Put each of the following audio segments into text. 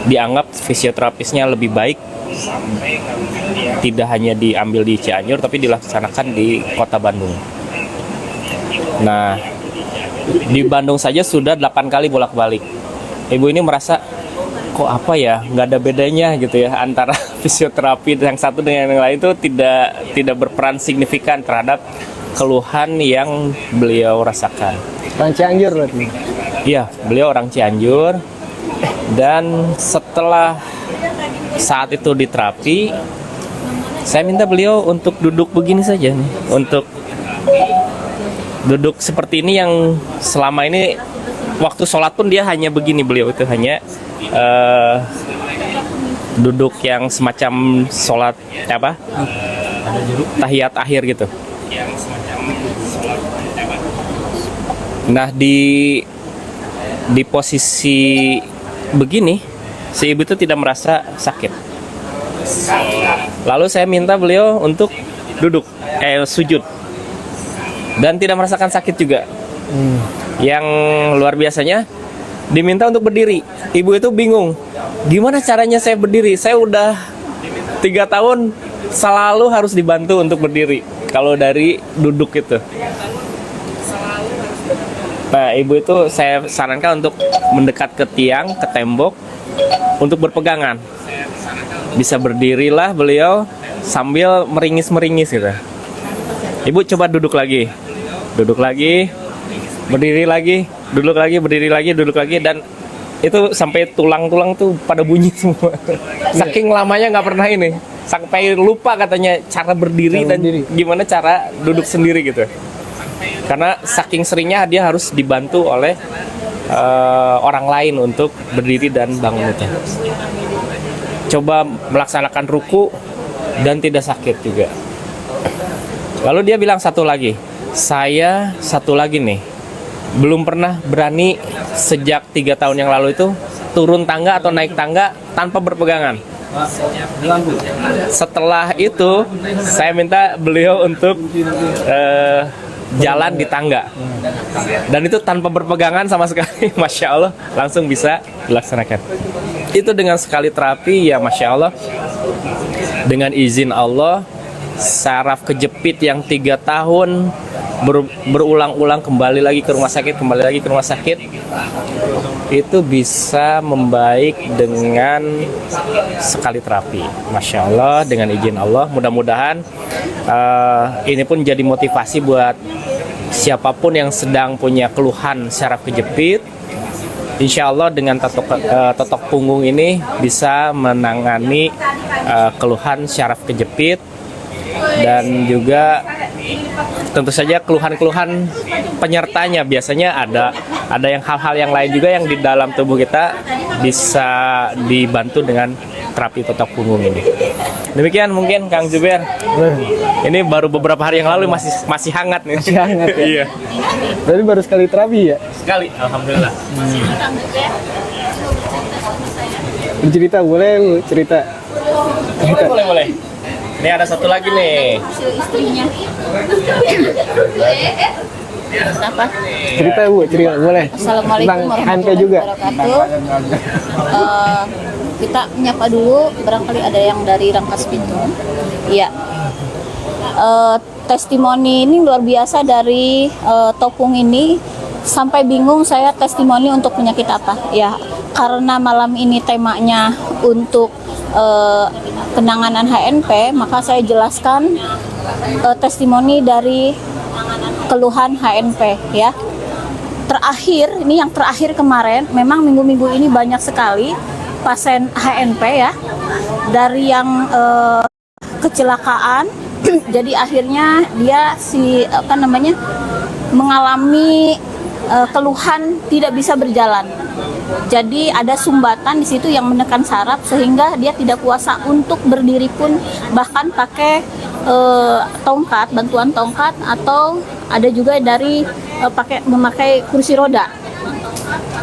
dianggap fisioterapisnya lebih baik tidak hanya diambil di Cianjur tapi dilaksanakan di kota Bandung. Nah, di Bandung saja sudah 8 kali bolak-balik. Ibu ini merasa kok apa ya, nggak ada bedanya gitu ya antara fisioterapi yang satu dengan yang lain itu tidak berperan signifikan terhadap keluhan yang beliau rasakan. Orang Cianjur berarti. Iya, beliau orang Cianjur, dan setelah saat itu diterapi, saya minta beliau untuk duduk begini saja nih, untuk duduk seperti ini yang selama ini waktu sholat pun dia hanya begini, beliau itu hanya duduk yang semacam sholat apa? Tahiyat akhir gitu. Nah, di posisi begini si ibu itu tidak merasa sakit. Lalu saya minta beliau untuk duduk, sujud, dan tidak merasakan sakit juga. Yang luar biasanya diminta untuk berdiri. Ibu itu bingung, gimana caranya saya berdiri? Saya udah 3 tahun selalu harus dibantu untuk berdiri kalau dari duduk itu. Nah, ibu itu saya sarankan untuk mendekat ke tiang, ke tembok, untuk berpegangan. Bisa berdirilah beliau sambil meringis-meringis gitu. Ibu coba duduk lagi, berdiri lagi, duduk lagi, berdiri lagi, duduk lagi, dan itu sampai tulang-tulang tuh pada bunyi semua. Saking lamanya nggak pernah ini, sampai lupa katanya cara berdiri dan gimana cara duduk sendiri gitu. Karena saking seringnya dia harus dibantu oleh orang lain untuk berdiri dan bangun itu. Coba melaksanakan ruku dan tidak sakit juga. Lalu dia bilang satu lagi, saya satu lagi nih, belum pernah berani sejak 3 tahun yang lalu itu turun tangga atau naik tangga tanpa berpegangan. Setelah itu saya minta beliau untuk jalan di tangga, dan itu tanpa berpegangan sama sekali. Masya Allah, langsung bisa dilaksanakan. Itu dengan sekali terapi ya, Masya Allah, dengan izin Allah, saraf kejepit yang 3 tahun berulang-ulang kembali lagi ke rumah sakit, itu bisa membaik dengan sekali terapi. Masya Allah, dengan izin Allah. Mudah-mudahan ini pun jadi motivasi buat siapapun yang sedang punya keluhan saraf kejepit. Insya Allah dengan totok punggung ini bisa menangani keluhan saraf kejepit, dan juga tentu saja keluhan-keluhan penyertanya. Biasanya ada yang hal-hal yang lain juga yang di dalam tubuh kita bisa dibantu dengan terapi totok punggung ini. Demikian mungkin Kang Zubair. Ini baru beberapa hari yang lalu masih hangat nih. Masih hangat ya? Iya. Berarti baru sekali terapi ya? Sekali, alhamdulillah. Cerita boleh, cerita. Boleh. Ini ada satu lagi nih. Istrinya. Kenapa? Cerita boleh. Assalamualaikum warahmatullahi juga. wabarakatuh. Kita menyapa dulu, barangkali ada yang dari Rangkas Bitung. Iya. Testimoni ini luar biasa dari Topung ini, sampai bingung saya testimoni untuk penyakit apa. Ya, karena malam ini temanya untuk penanganan HNP, maka saya jelaskan testimoni dari keluhan HNP ya. Terakhir, ini yang terakhir kemarin, memang minggu-minggu ini banyak sekali pasien HNP ya, dari yang kecelakaan jadi akhirnya dia mengalami keluhan tidak bisa berjalan. Jadi ada sumbatan di situ yang menekan saraf sehingga dia tidak kuasa untuk berdiri pun, bahkan pakai tongkat, bantuan tongkat, atau ada juga dari memakai kursi roda.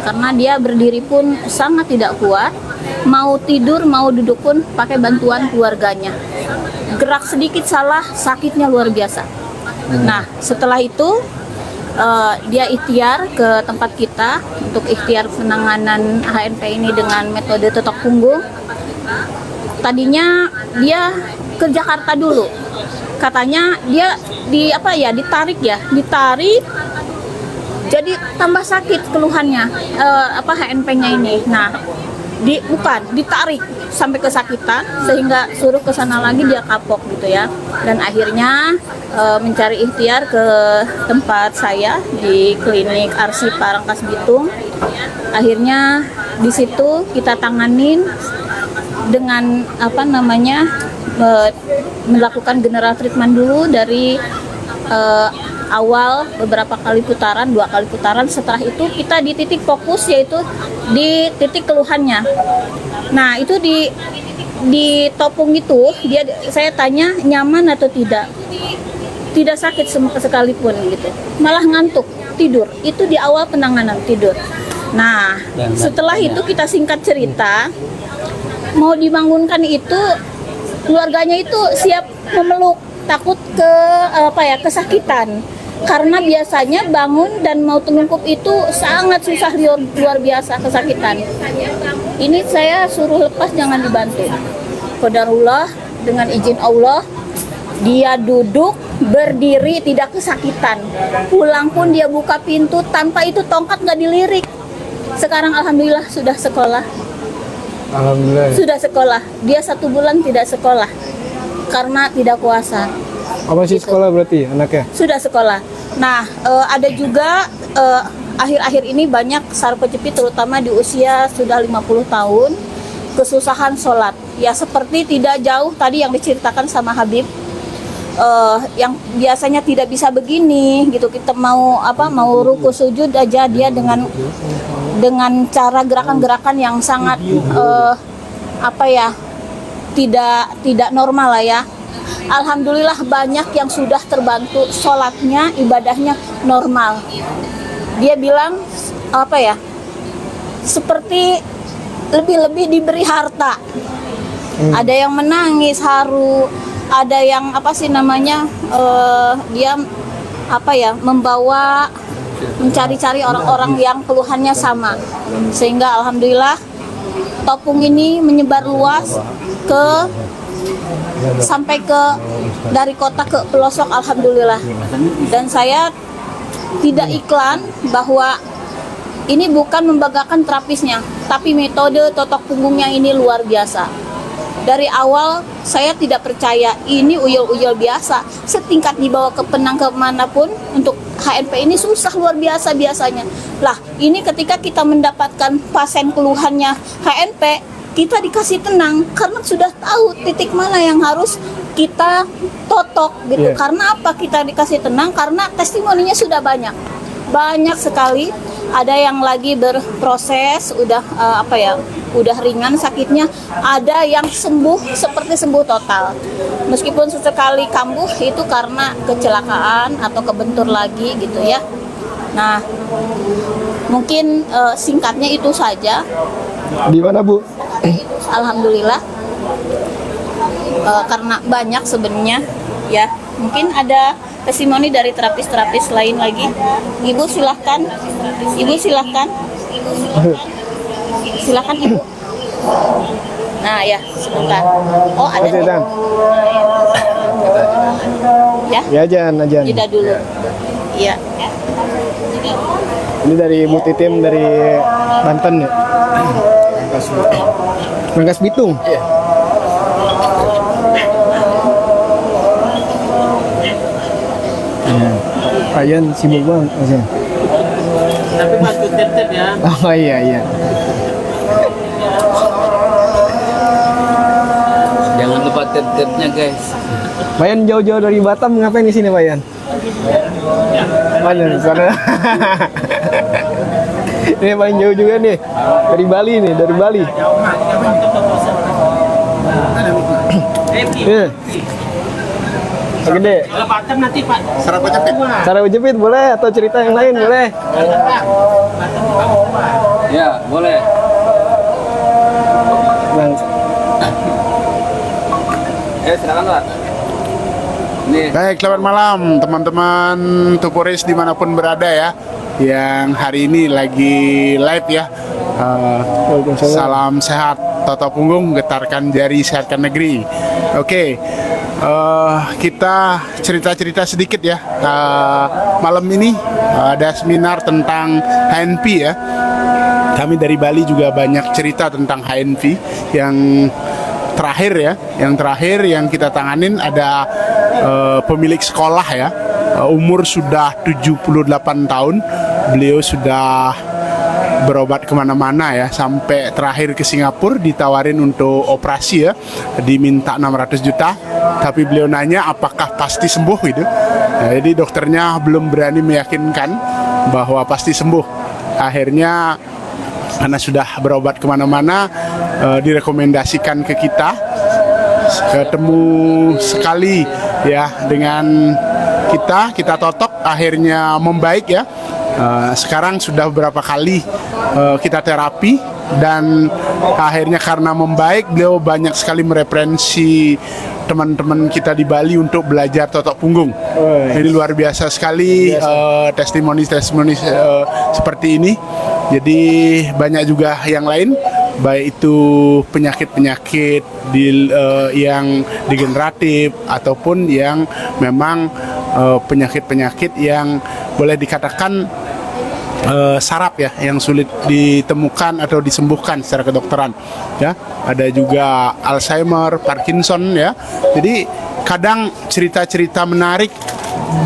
Karena dia berdiri pun sangat tidak kuat, mau tidur, mau duduk pun pakai bantuan keluarganya. Gerak sedikit salah, sakitnya luar biasa. Nah, setelah itu dia ikhtiar ke tempat kita untuk ikhtiar penanganan HNP ini dengan metode totok punggung. Tadinya dia ke Jakarta dulu, katanya dia ditarik, jadi tambah sakit keluhannya HNP-nya ini. Nah, ditarik sampai kesakitan sehingga suruh ke sana lagi, dia kapok gitu ya. Dan akhirnya mencari ikhtiar ke tempat saya di klinik Arsi Parangkas Bitung. Akhirnya di situ kita tanganin dengan melakukan general treatment dulu dari awal beberapa kali putaran, 2 kali putaran. Setelah itu kita di titik fokus, yaitu di titik keluhannya. Nah, itu di topung itu saya tanya nyaman atau tidak. Tidak sakit sekalipun gitu. Malah ngantuk, tidur. Itu di awal penanganan, tidur. Nah, setelah itu kita singkat cerita, mau dibangunkan itu keluarganya itu siap memeluk, takut kesakitan. Karena biasanya bangun dan mau telungkup itu sangat susah, luar biasa kesakitan. Ini saya suruh lepas, jangan dibantu. Qadarullah, dengan izin Allah, dia duduk, berdiri, tidak kesakitan. Pulang pun dia buka pintu, tanpa itu tongkat nggak dilirik. Sekarang alhamdulillah sudah sekolah. Alhamdulillah. Sudah sekolah. Dia 1 bulan tidak sekolah karena tidak puasa. Masih sekolah berarti anaknya? Sudah sekolah. Nah, ada juga akhir-akhir ini banyak sarpejepit, terutama di usia sudah 50 tahun, kesusahan sholat. Ya seperti tidak jauh tadi yang diceritakan sama Habib, yang biasanya tidak bisa begini gitu. Kita mau ruku sujud aja, dia dengan cara gerakan-gerakan yang sangat tidak normal lah ya. Alhamdulillah banyak yang sudah terbantu sholatnya, ibadahnya normal. Dia bilang seperti lebih-lebih diberi harta. Ada yang menangis haru, ada yang dia membawa, mencari-cari orang-orang yang keluhannya sama, sehingga alhamdulillah topung ini menyebar luas sampai dari kota ke pelosok, alhamdulillah. Dan saya tidak iklan bahwa ini bukan membanggakan terapisnya, tapi metode totok punggungnya ini luar biasa. Dari awal saya tidak percaya ini uyul-uyul biasa, setingkat dibawa ke Penang kemanapun untuk HNP ini susah luar biasa biasanya. Lah, ini ketika kita mendapatkan pasien keluhannya HNP, kita dikasih tenang karena sudah tahu titik mana yang harus kita totok gitu. Yeah. Karena apa kita dikasih tenang? Karena testimoninya sudah banyak sekali. Ada yang lagi berproses, udah ringan sakitnya, ada yang sembuh seperti sembuh total. Meskipun sesekali kambuh itu karena kecelakaan atau kebentur lagi gitu ya. Nah, mungkin singkatnya itu saja. Di mana, Bu? Alhamdulillah, karena banyak sebenarnya ya. Mungkin ada testimoni dari terapis-terapis lain lagi. Ibu silahkan. Silakan Ibu. Nah ya, sebentar. Oh ada. Ya. Ya, ajan. Jeda dulu. Iya. Ini dari Ibu Titim dari Banten ya. Rangkas Bitung. Iya. Ayan sibuk banget Mas. Tapi bantu tetep ya. Oh iya. Jangan lupa tetepnya guys. Payan jauh-jauh dari Batam ngapain di sini, Payan? Mana sana? Ini paling jauh juga nih. Dari Bali. Iya. Gede. Kalau Batam nanti Pak. Cara jepit boleh atau cerita yang lain boleh? Ya, boleh. Bang, Silakan Pak. Nih. Baik, selamat malam teman-teman Tuporis dimanapun berada ya, yang hari ini lagi live ya. Salam sehat, Toto Punggung, getarkan jari, sehatkan negeri. Oke, kita cerita-cerita sedikit ya. Malam ini ada seminar tentang HNP ya. Kami dari Bali juga banyak cerita tentang HNP yang terakhir ya. Yang terakhir yang kita tanganin ada pemilik sekolah ya. Umur sudah 78 tahun. Beliau sudah berobat kemana-mana ya, sampai terakhir ke Singapura ditawarin untuk operasi ya, diminta 600 juta, tapi beliau nanya apakah pasti sembuh gitu. Nah, jadi dokternya belum berani meyakinkan bahwa pasti sembuh. Akhirnya karena sudah berobat kemana-mana, direkomendasikan ke kita, ketemu sekali ya dengan kita totok, akhirnya membaik ya. Sekarang sudah beberapa kali kita terapi, dan akhirnya karena membaik beliau banyak sekali mereferensi teman-teman kita di Bali untuk belajar totok punggung. Jadi luar biasa sekali testimoni-testimoni seperti ini. Jadi banyak juga yang lain, baik itu penyakit-penyakit yang degeneratif ataupun yang memang penyakit-penyakit yang boleh dikatakan saraf ya, yang sulit ditemukan atau disembuhkan secara kedokteran ya. Ada juga Alzheimer, Parkinson ya. Jadi kadang cerita-cerita menarik,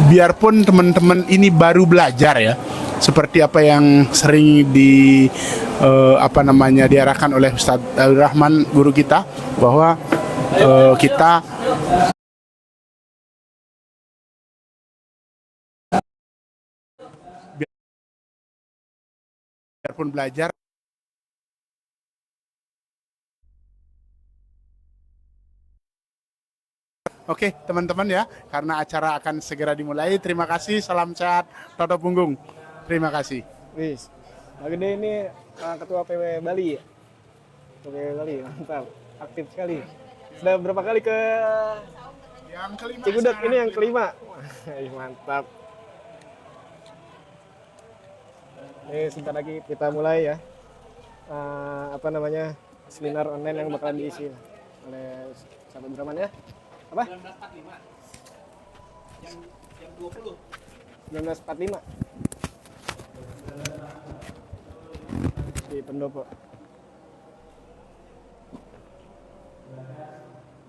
biarpun teman-teman ini baru belajar ya, seperti apa yang sering diarahkan oleh Ustadz Abdul Rahman, guru kita, bahwa kita biarpun belajar. Oke, teman-teman ya, karena acara akan segera dimulai. Terima kasih, salam sehat, Toto Punggung. Terima kasih. Wis. Pak Gede ini ketua PW Bali ya? PW Bali, mantap. Aktif sekali. Sudah berapa kali ke Yang kelima. Cigudeg? Ini yang kelima. Wah, mantap. Ini sebentar lagi kita mulai ya. Seminar online yang bakalan diisi oleh sahabat Braman ya. Apa? 1945. Di pendopo.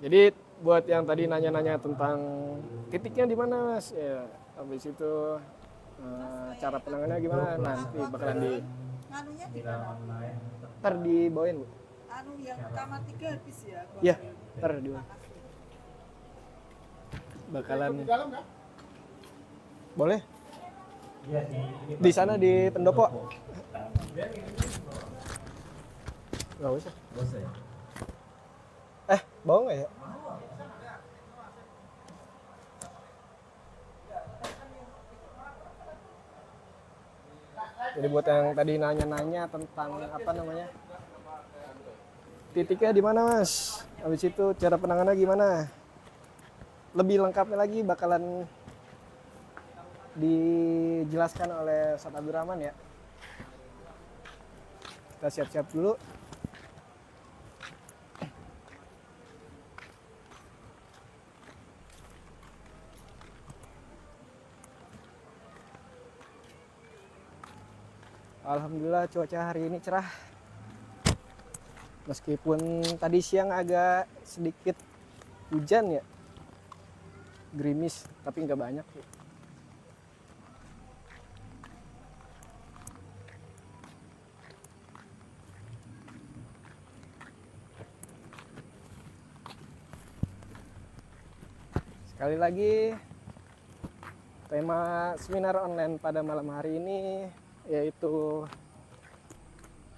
Jadi buat yang tadi nanya-nanya tentang titiknya di mana, Mas? Ya, habis itu cara penanganannya gimana? Nanti bakalan ntar dibawain, Bu. Anu yang kamar 3 habis ya. Iya, ntar dibawain. Bakalan boleh? Di sana di pendopo. Gak usah. Bawa nggak ya? Jadi buat yang tadi nanya-nanya tentang titiknya di mana, Mas? Habis itu cara penanganannya gimana? Lebih lengkapnya lagi bakalan dijelaskan oleh Ustadz Abdul Rahman ya. Kita siap-siap dulu. Alhamdulillah cuaca hari ini cerah. Meskipun tadi siang agak sedikit hujan ya, gerimis, tapi nggak banyak. Sekali lagi, tema seminar online pada malam hari ini yaitu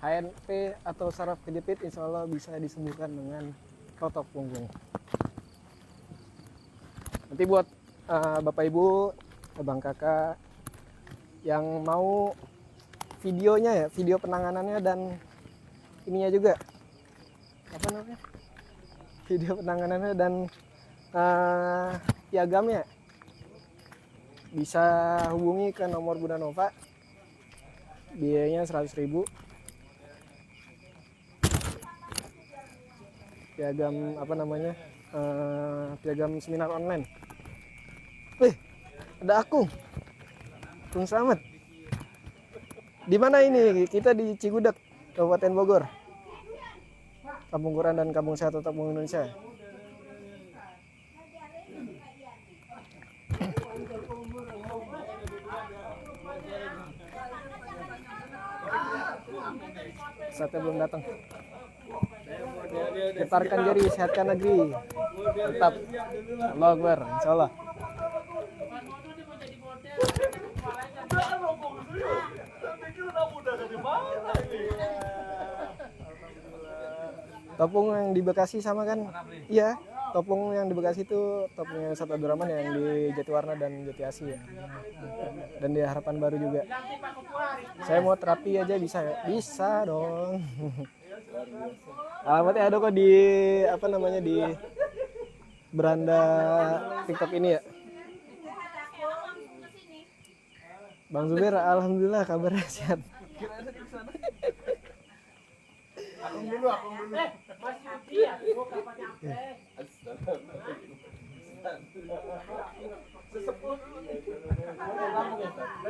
HNP atau saraf kejepit, insya Allah bisa disembuhkan dengan totok punggung. Nanti buat Bapak Ibu, Abang Kakak yang mau videonya ya, video penanganannya dan ininya juga, video penanganannya dan piagamnya bisa hubungi ke nomor Bunda Nova. Biayanya 100.000. Piagam apa namanya? Piagam seminar online. Wih, ada Akung. Akung Slamet. Di mana ini? Kita di Cigudeg, Kabupaten Bogor. Kampung Quran dan Kampung Sehat Tetap Bangun Indonesia. Saatnya belum datang. Getarkan jari, sehatkan negeri. Tetap. Allah Akbar, insya Allah. Topung yang di Bekasi sama kan? Iya, topung yang di Bekasi itu topungnya Ustadz Abdurrahman yang di Jatiwarna dan Jati Asih ya. Dan di Harapan Baru juga. Saya mau terapi aja bisa ya? Bisa dong. Alamatnya ada kok di apa namanya di beranda TikTok ini ya. Bang Zubir, alhamdulillah kabarnya sehat.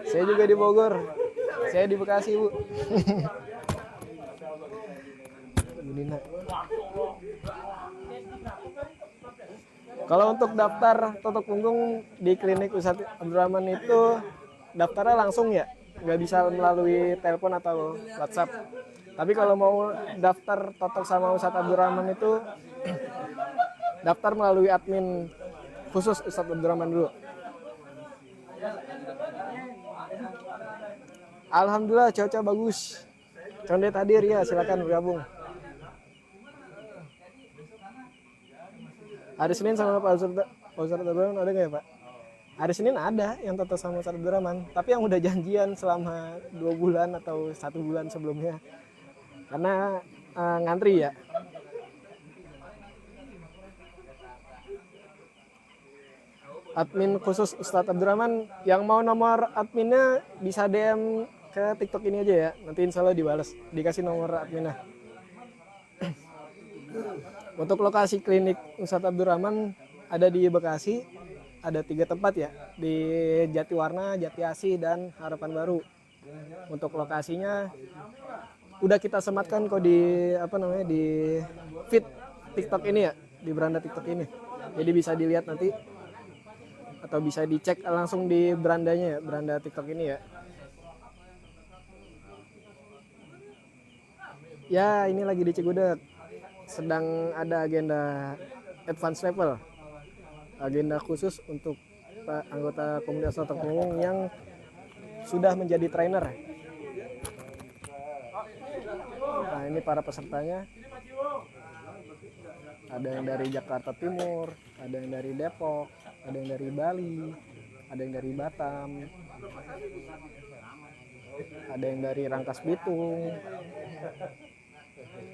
Saya juga di Bogor. Saya di Bekasi, Bu. Budina. Kalau untuk daftar totok punggung di klinik Ustadz Abdurrahman itu daftarnya langsung ya, nggak bisa melalui telepon atau WhatsApp. Tapi kalau mau daftar totok sama Ustadz Abdurrahman itu daftar melalui admin khusus Ustadz Abdurrahman dulu. Alhamdulillah cuaca bagus. Condet hadir ya, silakan bergabung. Hari Senin sama Pak Ustadz Abdurrahman ada nggak ya Pak? Hari Senin ada yang totok sama Ustadz Abdurrahman, tapi yang udah janjian selama 2 bulan atau 1 bulan sebelumnya. Karena ngantri ya. Admin khusus Ustadz Abdurrahman yang mau nomor adminnya bisa DM ke TikTok ini aja ya. Nanti insya Allah dibalas, dikasih nomor adminnya. Untuk lokasi klinik Ustadz Abdurrahman ada di Bekasi, ada 3 tempat ya, di Jatiwarna, Jati Asih, dan Harapan Baru. Untuk lokasinya udah kita sematkan kok di apa namanya di feed TikTok ini ya, di beranda TikTok ini. Jadi bisa dilihat nanti atau bisa dicek langsung di berandanya ya, beranda TikTok ini ya. Ya, ini lagi di Cigudeg. Sedang ada agenda advance level. Agenda khusus untuk anggota komunitas totok punggung yang sudah menjadi trainer. Nah, ini para pesertanya. Ada yang dari Jakarta Timur, ada yang dari Depok, ada yang dari Bali, ada yang dari Batam, ada yang dari Rangkas Bitung,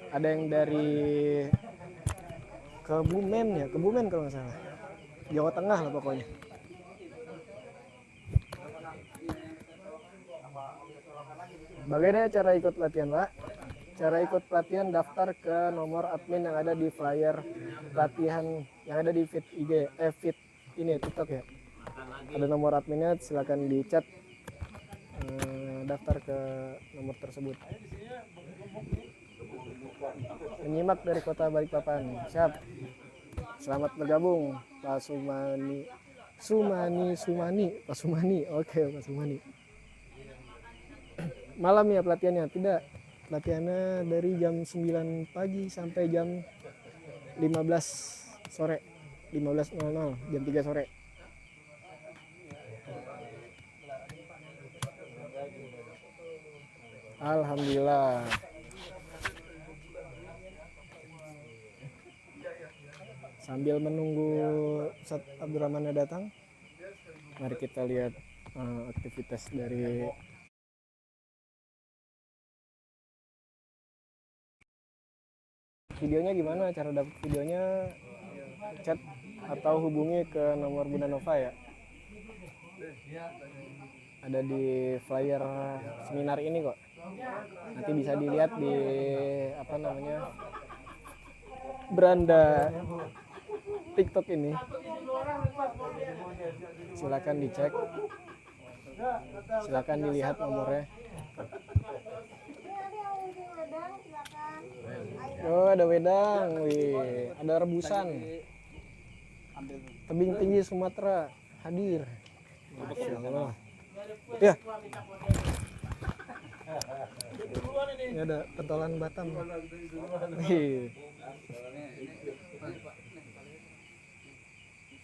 ada yang dari Kebumen ya, Kebumen kalau nggak salah, Jawa Tengah lah pokoknya. Bagaimana cara ikut pelatihan, Pak? Cara ikut pelatihan daftar ke nomor admin yang ada di flyer pelatihan yang ada di feed IG, feed ini TikTok ya. Ada nomor adminnya, silakan di chat, daftar ke nomor tersebut. Menyimak dari Kota Balikpapan, siap. Selamat bergabung, Pak Sumani, Pak Sumani, oke Pak Sumani. Malam ya pelatihannya? Tidak, pelatihannya dari jam 9 pagi sampai jam 15 sore, 15.00, jam 3 sore. Alhamdulillah. Sambil menunggu Ustadz Abdurrahman datang, mari kita lihat aktivitas dari videonya. Gimana cara dapat videonya? Chat atau hubungi ke nomor Bunda Nova ya. Ada di flyer seminar ini kok. Nanti bisa dilihat di apa namanya beranda TikTok ini. Silakan dicek. Silakan dilihat nomornya. Oh, ada wedang, wih, ada rebusan. Tebing tinggi Sumatera hadir. Masya Allah. Ya. Ini ada pentolan Batam. Wih.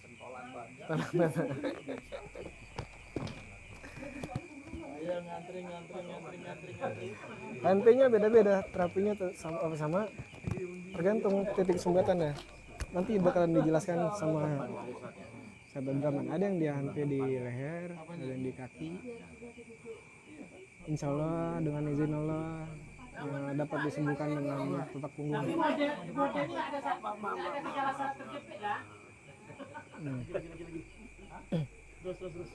Pentolan Batam. Antrinya beda-beda, terapinya sama tergantung titik sumbatannya. Nanti bakalan dijelaskan sama Ustadz Abdurrahman. Ada yang diantre di leher, ada yang di kaki. Insya Allah dengan izin Allah dapat disembuhkan dengan tutak punggung. Terus.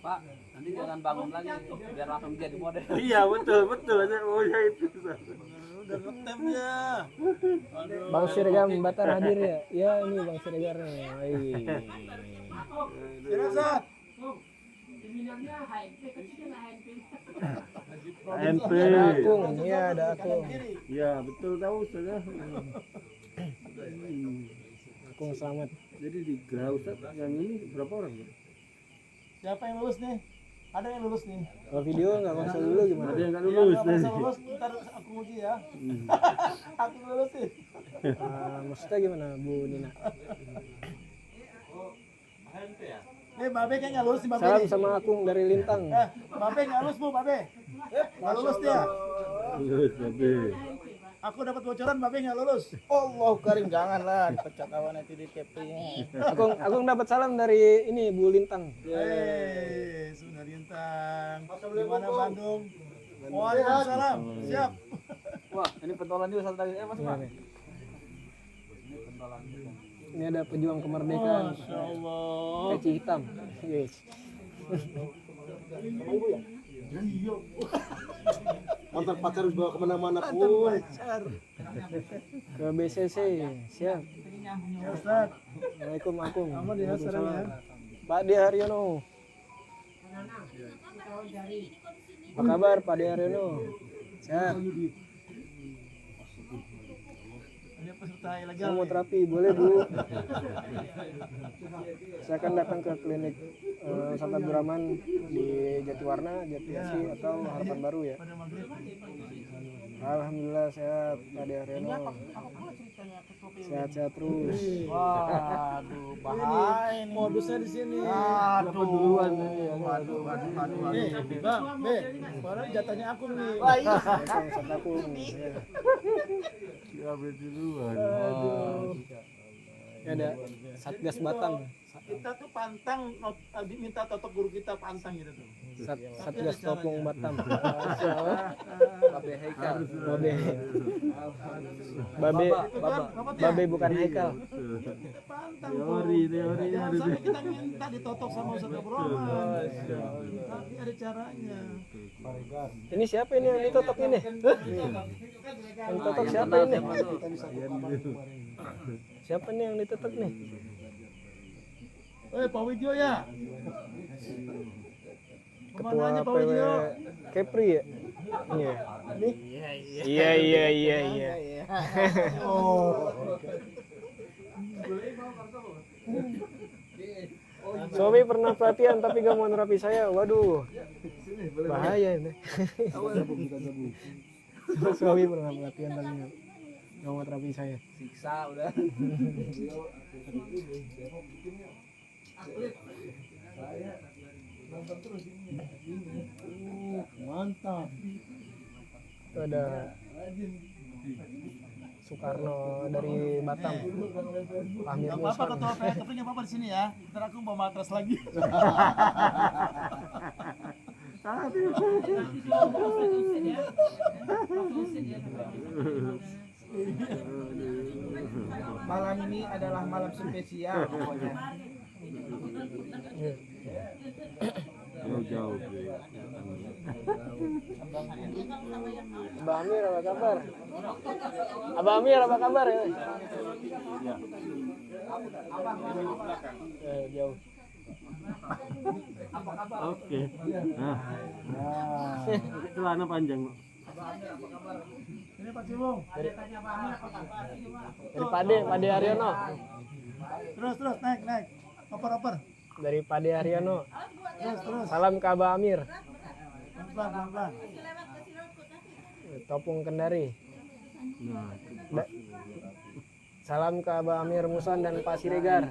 Pak, nanti jangan bangun lagi biar langsung jadi model. Iya betul aja itu. Udah ngetemnya. Bang Siregar Batar hadir ya? Ya ini Bang Siregar nih. Firasat. AMP. Ada Akung, iya ada Akung. Iya betul tahu saja. Akung selamat. Jadi di Gerah Ustaz yang ini berapa orang? Siapa yang lulus nih? Ada yang lulus nih. Kalau video nggak konsul dulu gimana? Ada yang nggak lulus Nggak nih. bisa lulus, ntar aku uji ya. Aku lulus sih. Maksudnya gimana Bu Nina? Babe kayaknya lulus nih Babe Salam nih. sama Akung dari Lintang. Babe nggak lulus Bu, Babe. Nggak lulus dia. Lulus tapi. Aku dapat bocoran Babe nggak lulus. Allah karim janganlah dipecat awan itu di KP-nya. Akung dapat salam dari ini Bu Lintang. Sudah Lintang. Di mana Bandung? Waalaikumsalam. Siap. Wah, ini pentolan juga satu lagi. Mas, Pak. Ini ada pejuang kemerdekaan. Masya Allah. Peci hitam. Yes. Mantan pacar harus bawa kemana-mana pun. Ke BCC. Siap. Ya Ustaz. Assalamualaikum Akung. Aman ya sarangnya. Pak De Haryono. Apa kabar Pak De Haryono? Sehat. Ini peserta ilegal. Saya mau terapi, boleh Bu. Saya akan datang ke klinik Ustadz Abdurrahman di Jatiwarna, Jatiasi atau Harapan Baru ya. Pada maghrib. Alhamdulillah sehat Pak De Haryono. Sehat-sehat terus. Waduh, bahaya ini. Modusnya di sini. Aduh duluan nih. Bang, Be, sekarang jatahnya aku nih. Ustadz Akung. Ya duluan. Ya ada Satgas Batam. Kita tuh pantang diminta totok guru kita pantang gitu tuh. Satgas Topong Batam. Babe Haikal. Babe bukan Haikal. Pantang. Teori Jangan sampai kita minta ditotok sama Ustaz Abdurrahman. Tapi ada caranya. Ini siapa ini yang ditotok ini? Yang totok siapa ini? Siapa nih yang ditotok nih? Pak Widyo ya. Kemana Ketua aja Pak PW Widyo? Kepri ya? Iya. Iya. Suami pernah pelatihan tapi gak mau nerapi saya. Waduh. Bahaya ini. Suami pernah pelatihan tapi gak mau terapi saya. Siksa udah. Mantap. Itu ada Soekarno dari Batam. Pamir Gak apa-apa ketua PKP-nya Bapak di sini ya. Ntar aku bawa matras lagi. malam ini adalah malam spesial pokoknya. Jauh-jauh. Abah Amir apa kabar? Abah Amir apa kabar ya? Jauh. Oke. Nah. Celana panjang. Ini Pak Cibung. Dari Pade Haryono. Terus naik. Oper. Dari Pade Haryono. Terus. Salam ke Abah Amir. Pelan. Topung Kendari. Nah, Salam ke Abah Amir Muson dan Pak Siregar.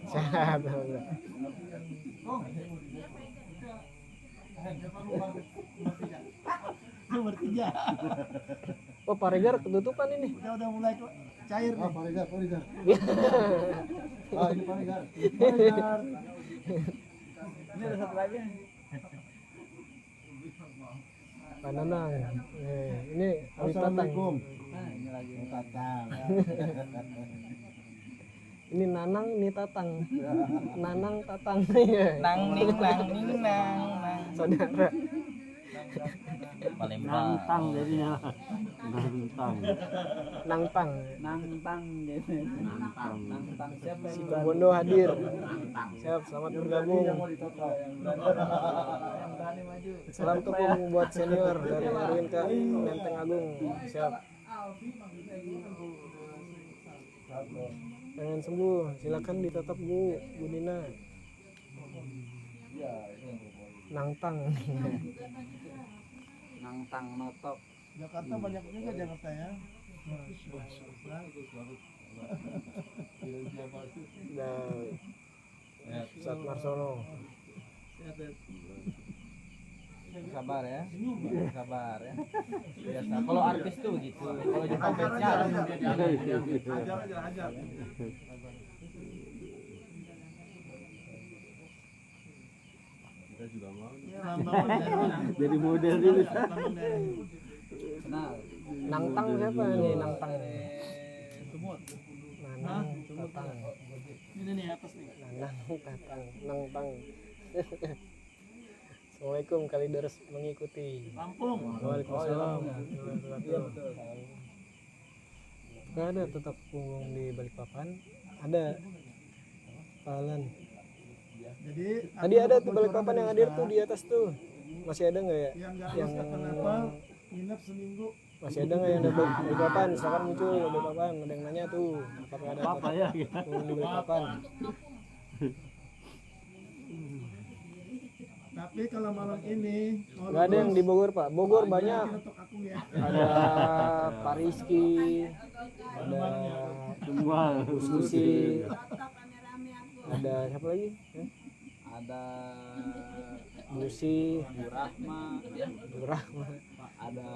Sehat. Nomor 3. Oh, Pak Regar ketutupan ini. Udah mulai cair nih. Pak Regar. Ini Pak Regar. Ini ada satu lagi. Pak Nanang. Ini Abi Tatang. Ini lagi Tatang. Ini Nanang, ini Tatang. Nanang, Tatang. Nang ning. Saudara. nantang jadinya. Nantang. Nangtang. Nantang gitu. Nantang. Nantang siapa Si yang Bang Bondo hadir. Siap, selamat bergabung. Salam tepung buat senior dari Erwin ke Menteng Agung. Siap. Pengen sembuh, silakan ditetap Bu Nina. Nangtang. Nantang notok. Jakarta banyak juga Jakarta ya. Dan Ustadz Marsono. Sabar ya. Sabar ya. Biasa. Kalau artis tuh gitu. Kalau jumpa fansnya Ajar. Kita juga mau. Ya, lambang Jadi model dulu. kenal. Nangtang siapa nih Nangtang? Sumut. Nanang Tatang. Ini nih atas nih. Nanang Tatang. Nangtang. Assalamualaikum Kalideres mengikuti. Lampung. Waalaikumsalam. Gak ada tetap punggung di Balikpapan. Ada. Palan. Jadi Tadi ada tuh Balikpapan yang hadir tuh di atas tuh. Masih ada nggak ya? yang nggak harus kenapa nginep seminggu. Masih ada nggak yang ada Balikpapan? Silakan muncul di Balikpapan. Ada yang nanya tuh. Apakah ada Apa ya? punggung di Balikpapan? Tapi kalau malam ini Nggak ada yang di Bogor Pak. Bogor banyak. untuk aku ya. Ada Pak Rizky, ada Semua. Bu Susi, ada siapa lagi? Ada Busi, Bu Rahma, Rahma, ada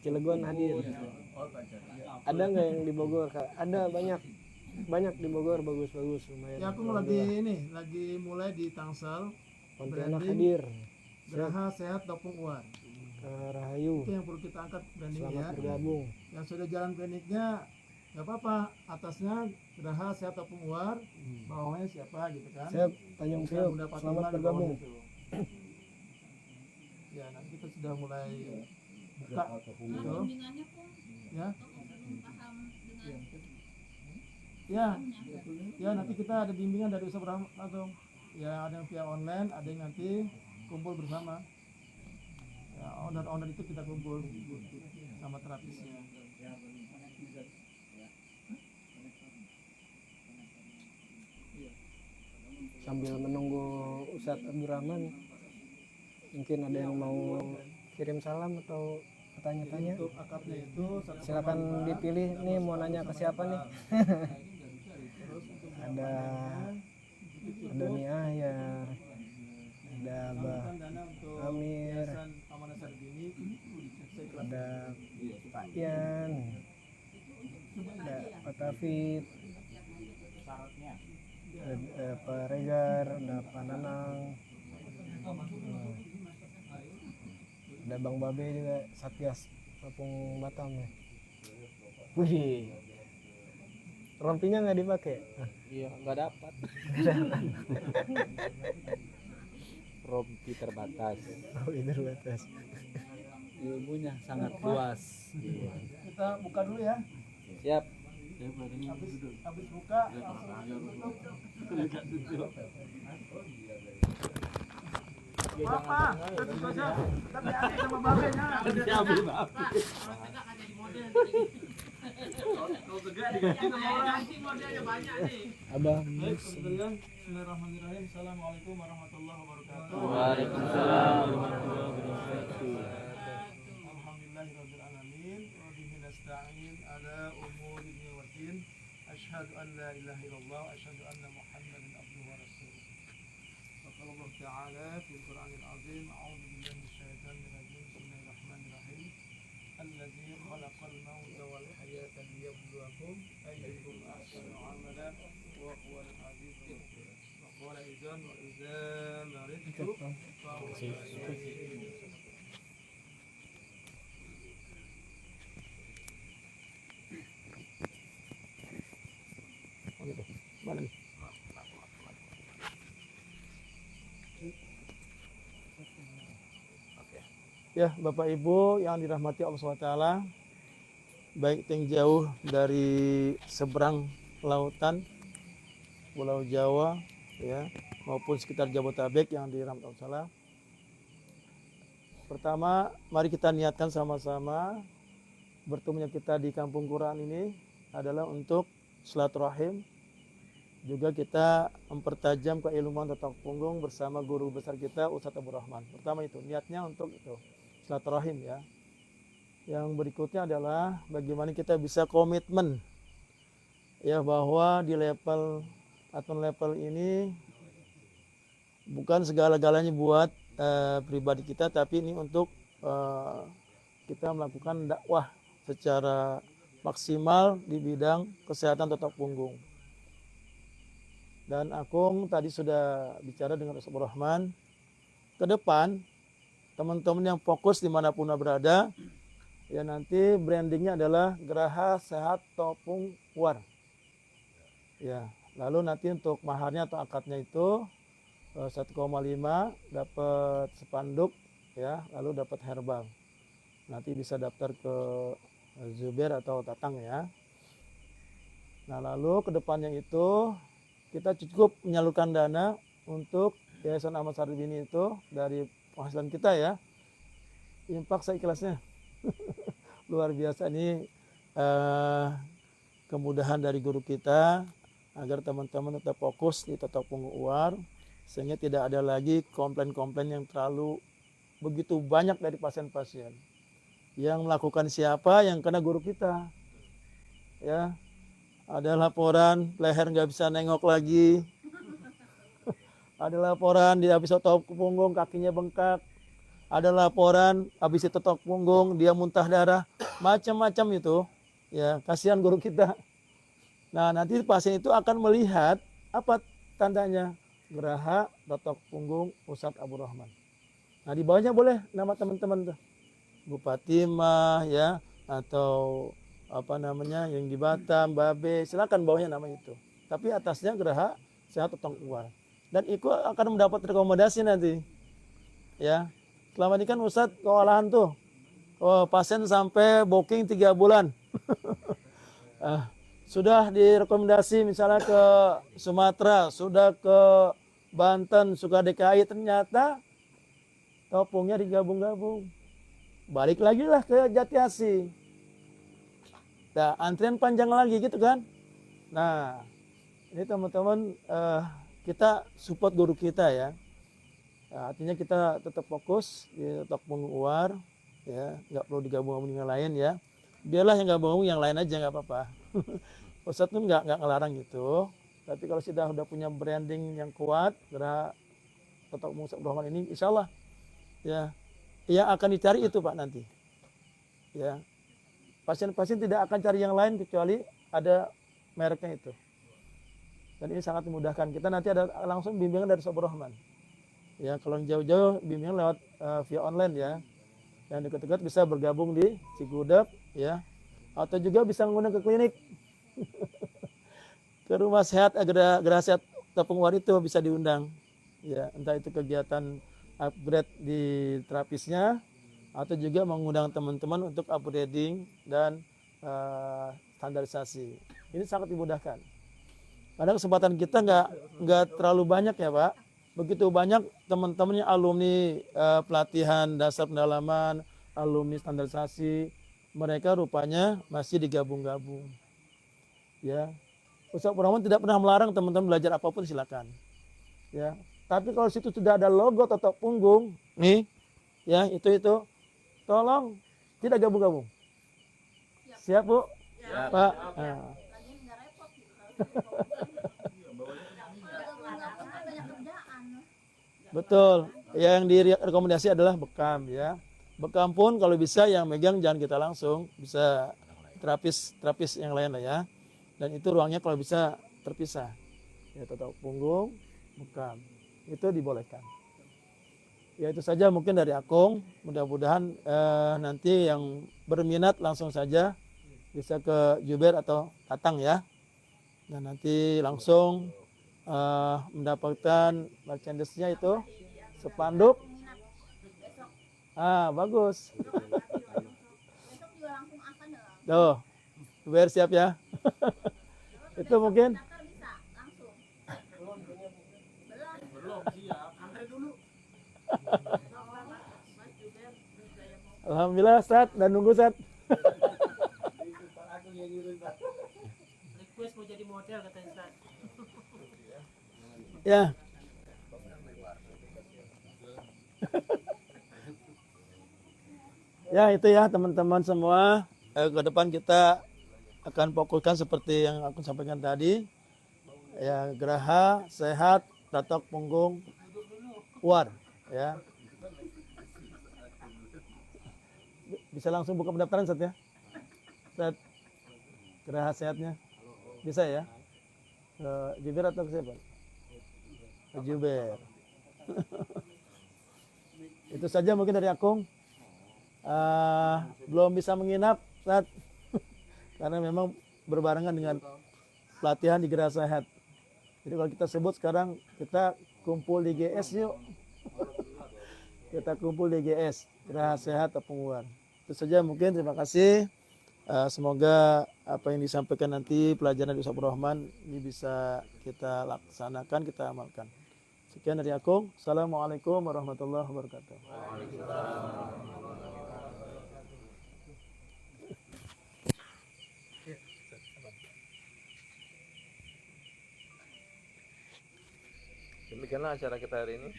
Cilegon hadir. Ada nggak yang di Bogor Kak? Ada banyak di Bogor bagus-bagus lumayan. Ya aku lagi mulai di Tangsel. Pontianak branding. hadir. Geraha Sehat Topung Uar. Rahayu, Itu yang perlu kita angkat brandingnya. selamat bergabung. Yang sudah jalan kliniknya nggak apa-apa. Atasnya Geraha Sehat Topung Uar, bawahnya siapa gitu kan? Siap, Tanjung Priok, Bunda Fatimah selamat di bawah bergabung. itu. Ya nanti kita sudah mulai buka gitu. Ya. Ya nanti kita ada bimbingan dari usaha langsung. Ya ada yang via online, ada yang nanti kumpul bersama. Ya owner itu kita kumpul sama terapisnya. Sambil menunggu Ustadz Abdurrahman, mungkin ada yang mau kirim salam atau tanya-tanya. Untuk akadnya itu Silakan dipilih nih mau nanya ke siapa nih. ada Nia Ahyar, ada Abah dana untuk Amir, Yayasan Amanah Sarbini. ada Pak Yan, ada Pak Tafid, ada Pak Regar, ada Pak Nanang, ada Bang Babe juga Satgas Apung Batam ya. Wih. Rompinya nggak dipakai. Iya, nggak dapat. Rompi terbatas. Oh, ini terbatas. Ilmunya sangat luas. Iya. Kita buka dulu ya. Siap. Habis buka langsung tutup. Bapak, tapi ada sama babenya. Abah. Bismillahirrahmanirrahim. Assalamualaikum warahmatullahi wabarakatuh. Waalaikumsalam warahmatullahi wabarakatuh. Alhamdulillahirabbil alamin wa bihi nasta'in ala umuri dunya waddin. Asyhadu an la ilaha illallah wa asyhadu anna Muhammadan abduhu wa rasuluh. وقال الله تعالى في القرآن العظيم أعوذ بالله من الشيطان الرجيم بسم الله الرحمن الرحيم الذي خلق الموت والحياة ليبلوكم أيكم أحسن عملا وهو العزيز الغفور وقال إذا وإذا مرضت فهو يشفين. Mana nih? Ya, Bapak Ibu yang dirahmati Allah SWT, baik yang jauh dari seberang lautan, Pulau Jawa, ya, maupun sekitar Jabodetabek yang dirahmati Allah SWT. Pertama, mari kita niatkan sama-sama bertemunya kita di Kampung Quran ini adalah untuk silaturahim. Juga kita mempertajam keilmuan tata punggung bersama guru besar kita Ustadz Abdul Rahman. Pertama itu, niatnya untuk itu. Silaturahim ya. Yang berikutnya adalah bagaimana kita bisa komitmen ya bahwa di level ini bukan segala-galanya buat pribadi kita, tapi ini untuk kita melakukan dakwah secara maksimal di bidang kesehatan tata punggung. Dan Akung tadi sudah bicara dengan Ustadz Abdul Rahman. Ke depan teman-teman yang fokus dimanapun berada, ya nanti brandingnya adalah Geraha Sehat Topung War. Ya, lalu nanti untuk maharnya atau akadnya itu 1,5 dapat spanduk, ya, lalu dapat herbal. Nanti bisa daftar ke Zubair atau Tatang ya. Nah lalu kedepannya itu kita cukup menyalurkan dana untuk Yayasan Ahmad Sarbini itu dari penghasilan kita ya, infak seikhlasnya. Luar biasa ini kemudahan dari guru kita agar teman-teman tetap fokus di tata punggung uar sehingga tidak ada lagi komplain-komplain yang terlalu begitu banyak dari pasien-pasien. Yang melakukan siapa? Yang kena guru kita. Ya, ada laporan leher nggak bisa nengok lagi. Ada laporan dia habis otot punggung kakinya bengkak. Ada laporan habis otot punggung dia muntah darah. Macam-macam itu. Ya, kasihan guru kita. Nah, nanti pasien itu akan melihat apa tandanya Geraha otot punggung Ustadz Abdul Rahman. Nah, di bawahnya boleh nama teman-teman tuh. Bupati mah ya atau apa namanya yang di Batam, Babe, silakan bawahnya nama itu. Tapi atasnya Geraha Sehat Topung Uar. Dan itu akan mendapat rekomendasi nanti. Ya. Selama ini kan Ustadz kewalahan tuh. Oh, pasien sampai booking 3 bulan. Sudah direkomendasi misalnya ke Sumatera, sudah ke Banten, suka DKI, ternyata topungnya digabung-gabung. Balik lagi lah ke Jatiasi. Nah, antrian panjang lagi gitu kan. Nah, ini teman-teman kita support guru kita ya. Nah, artinya kita tetap fokus di tata punggung uar, ya, nggak perlu digabung dengan lain ya. Biarlah yang gabung yang lain aja nggak apa-apa. Ustadz pun nggak ngelarang gitu. Tapi kalau sudah punya branding yang kuat, Geraha tata punggung Ustadz Rahman ini, insya Allah ya, yang akan dicari itu Pak nanti. Ya, pasien-pasien tidak akan cari yang lain kecuali ada mereknya itu. Dan ini sangat memudahkan. Kita nanti ada langsung bimbingan dari Ustadz Rahman. Ya, kalau jauh-jauh bimbingan lewat via online ya. yang dekat-dekat bisa bergabung di Cigudeg ya, atau juga bisa mengundang ke klinik ke rumah sehat Geraha Sehat Tepung War itu bisa diundang ya, entah itu kegiatan upgrade di terapisnya atau juga mengundang teman-teman untuk upgrading dan standarisasi. Ini sangat dimudahkan. Karena kesempatan kita nggak terlalu banyak ya Pak. Begitu banyak teman-temannya alumni pelatihan dasar pendalaman, alumni standarisasi, mereka rupanya masih digabung-gabung. Ya, Ustaz Rahman tidak pernah melarang teman-teman belajar apapun silakan. Ya, tapi kalau situ sudah ada logo totok punggung, nih, ya itu, tolong tidak gabung-gabung. Siap Bu? Ya. Pak. Nah. Betul. Yang direkomendasi adalah bekam ya. Bekam pun kalau bisa yang megang jangan kita langsung, bisa terapis yang lain lah ya. Dan itu ruangnya kalau bisa terpisah. Ya, totok punggung, bekam. Itu dibolehkan. Ya itu saja mungkin dari Akung. Mudah-mudahan nanti yang berminat langsung saja bisa ke Juber atau Tatang ya. Dan nanti langsung mendapatkan merchandise-nya itu spanduk. Bagus. Tuh, biar siap ya. Itu mungkin. Alhamdulillah Sat, dan nunggu Sat. Request mau jadi model katanya Ustaz. Ya. Ya itu ya teman-teman semua. Ke depan kita akan fokuskan seperti yang aku sampaikan tadi. Ya, Geraha Sehat Totok Punggung War ya. Bisa langsung buka pendaftaran Sat ya. Sat Geraha Sehatnya. Bisa ya? Juber atau ke siapa? Juber. Itu saja mungkin dari Akung. Belum bisa menginap saat karena memang berbarengan dengan pelatihan di Geraha Sehat. Jadi kalau kita sebut sekarang kita kumpul di GS yuk. Kita kumpul di GS Geraha Sehat Tepung War. Itu saja mungkin, terima kasih. Semoga apa yang disampaikan nanti pelajaran Ustaz Rahman ini bisa kita laksanakan, kita amalkan. Sekian dari aku. Assalamualaikum warahmatullahi wabarakatuh. Demikianlah acara kita hari ini.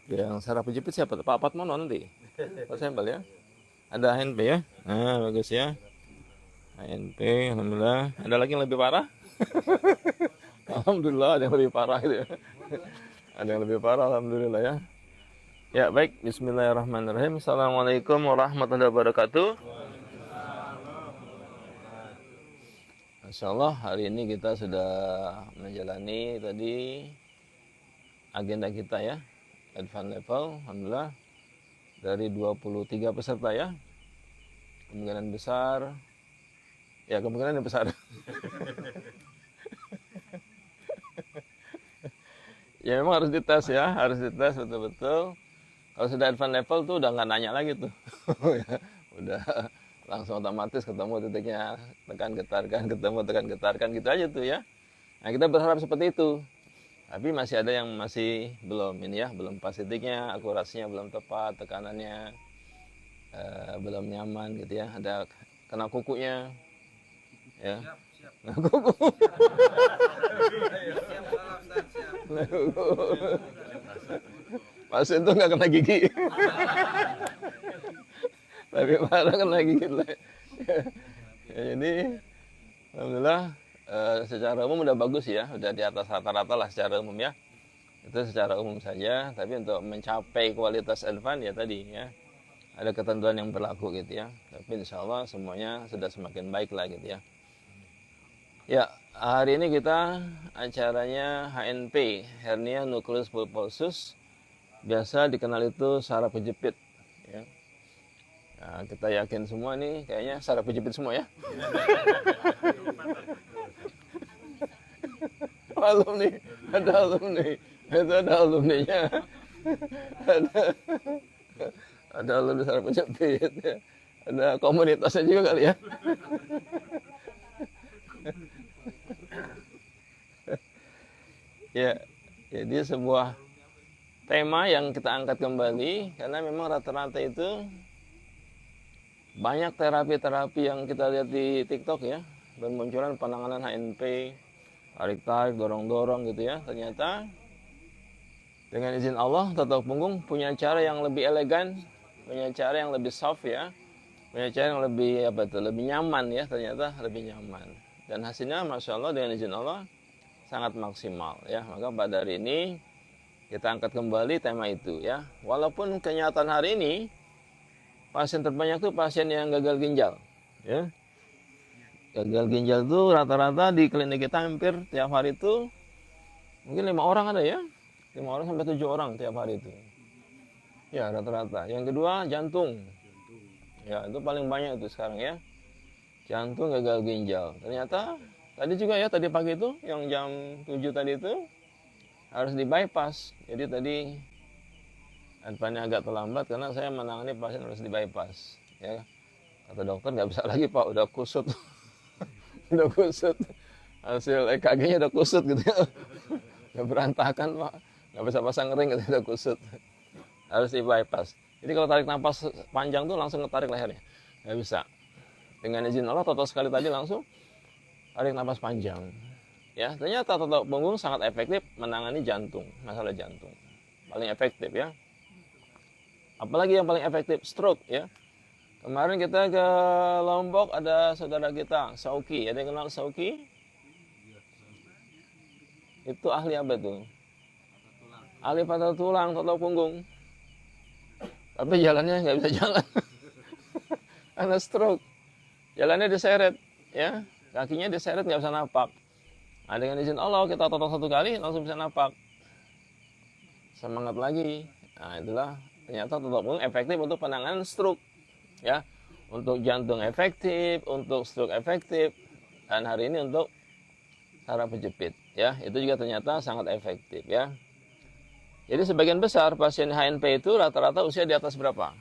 Yang sarap jepit siapa? Pak Patmono nanti. Pak Sembal ya. Ada HNP ya. Nah, bagus ya. HNP, alhamdulillah. Ada lagi yang lebih parah? Alhamdulillah ada yang lebih parah gitu ya. Ada yang lebih parah, alhamdulillah ya. Ya, baik. Bismillahirrahmanirrahim. Assalamualaikum warahmatullahi wabarakatuh. Insyaallah hari ini kita sudah menjalani tadi agenda kita ya. Advance level, alhamdulillah. Dari 23 peserta ya. Kemungkinan besar. Ya, kemungkinan yang besar. Ya memang harus dites ya, harus dites betul-betul. Kalau sudah advance level tuh udah nggak nanya lagi tuh. Udah langsung otomatis ketemu titiknya, tekan getarkan, ketemu tekan getarkan gitu aja tuh ya. Nah kita berharap seperti itu. Tapi masih ada yang masih belum ini ya, belum pas titiknya, akurasinya belum tepat, tekanannya belum nyaman gitu ya. Ada kena kukunya, ya. Siap. Kuku. Pas itu nggak kena gigi. Tapi marah kena gigi. Ya, jadi alhamdulillah secara umum udah bagus ya, udah di atas rata-rata lah secara umum ya. Itu secara umum saja, tapi untuk mencapai kualitas advance ya tadi ya, ada ketentuan yang berlaku gitu ya. Tapi insya Allah semuanya sudah semakin baik lah gitu ya. Ya, hari ini kita acaranya HNP, hernia nucleus pulposus, biasa dikenal itu saraf kejepit ya. Nah, kita yakin semua nih kayaknya saraf kejepit semua ya. Alumni, ada alumni, itu ada alumninya, ada alumni saraf kejepit ya. Ada komunitasnya juga kali ya. Ya, jadi sebuah tema yang kita angkat kembali karena memang rata-rata itu banyak terapi-terapi yang kita lihat di TikTok ya, bermunculan penanganan HNP, tarik-tarik, dorong-dorong gitu ya. Ternyata dengan izin Allah, tato punggung punya cara yang lebih elegan, punya cara yang lebih soft ya, punya cara yang lebih lebih nyaman ya, ternyata lebih nyaman. Dan hasilnya Masya Allah dengan izin Allah sangat maksimal ya. Maka pada hari ini kita angkat kembali tema itu ya. Walaupun kenyataan hari ini pasien terbanyak tuh pasien yang gagal ginjal ya. Gagal ginjal tuh rata-rata di klinik kita hampir tiap hari itu mungkin 5 orang ada ya. 5 orang sampai 7 orang tiap hari itu. Ya rata-rata. Yang kedua jantung. Ya itu paling banyak itu sekarang ya. Jantung gagal ginjal. Ternyata tadi juga ya, tadi pagi itu yang jam 7 tadi itu harus di bypass. Jadi tadi advance agak terlambat karena saya menangani pasien harus di bypass ya. Kata dokter nggak bisa lagi Pak, udah kusut. Udah kusut. Hasil EKG-nya udah kusut gitu ya. Udah berantakan Pak. Nggak bisa pasang ring gitu, udah kusut. Harus di bypass. Jadi kalau tarik nafas panjang tuh langsung ngetarik lehernya. Nggak bisa. Dengan izin Allah total sekali tadi langsung tarik nafas panjang. Ya, ternyata tato punggung sangat efektif menangani jantung, masalah jantung. Paling efektif ya. Apalagi yang paling efektif? Stroke ya. Kemarin kita ke Lombok ada saudara kita, Sauki. Ada yang kenal Sauki? Itu ahli apa tuh? Ahli patah tulang, tato punggung. Tapi jalannya nggak bisa jalan. Karena stroke. Jalannya diseret ya. Kakinya diseret nggak bisa napak. Nah, dengan izin Allah kita tato 1 kali langsung bisa napak. Semangat lagi. Nah, itulah ternyata tato punggung efektif untuk penanganan stroke. Ya. Untuk jantung efektif, untuk stroke efektif. Dan hari ini untuk saraf kejepit, ya. Itu juga ternyata sangat efektif, ya. Jadi sebagian besar pasien HNP itu rata-rata usia di atas berapa?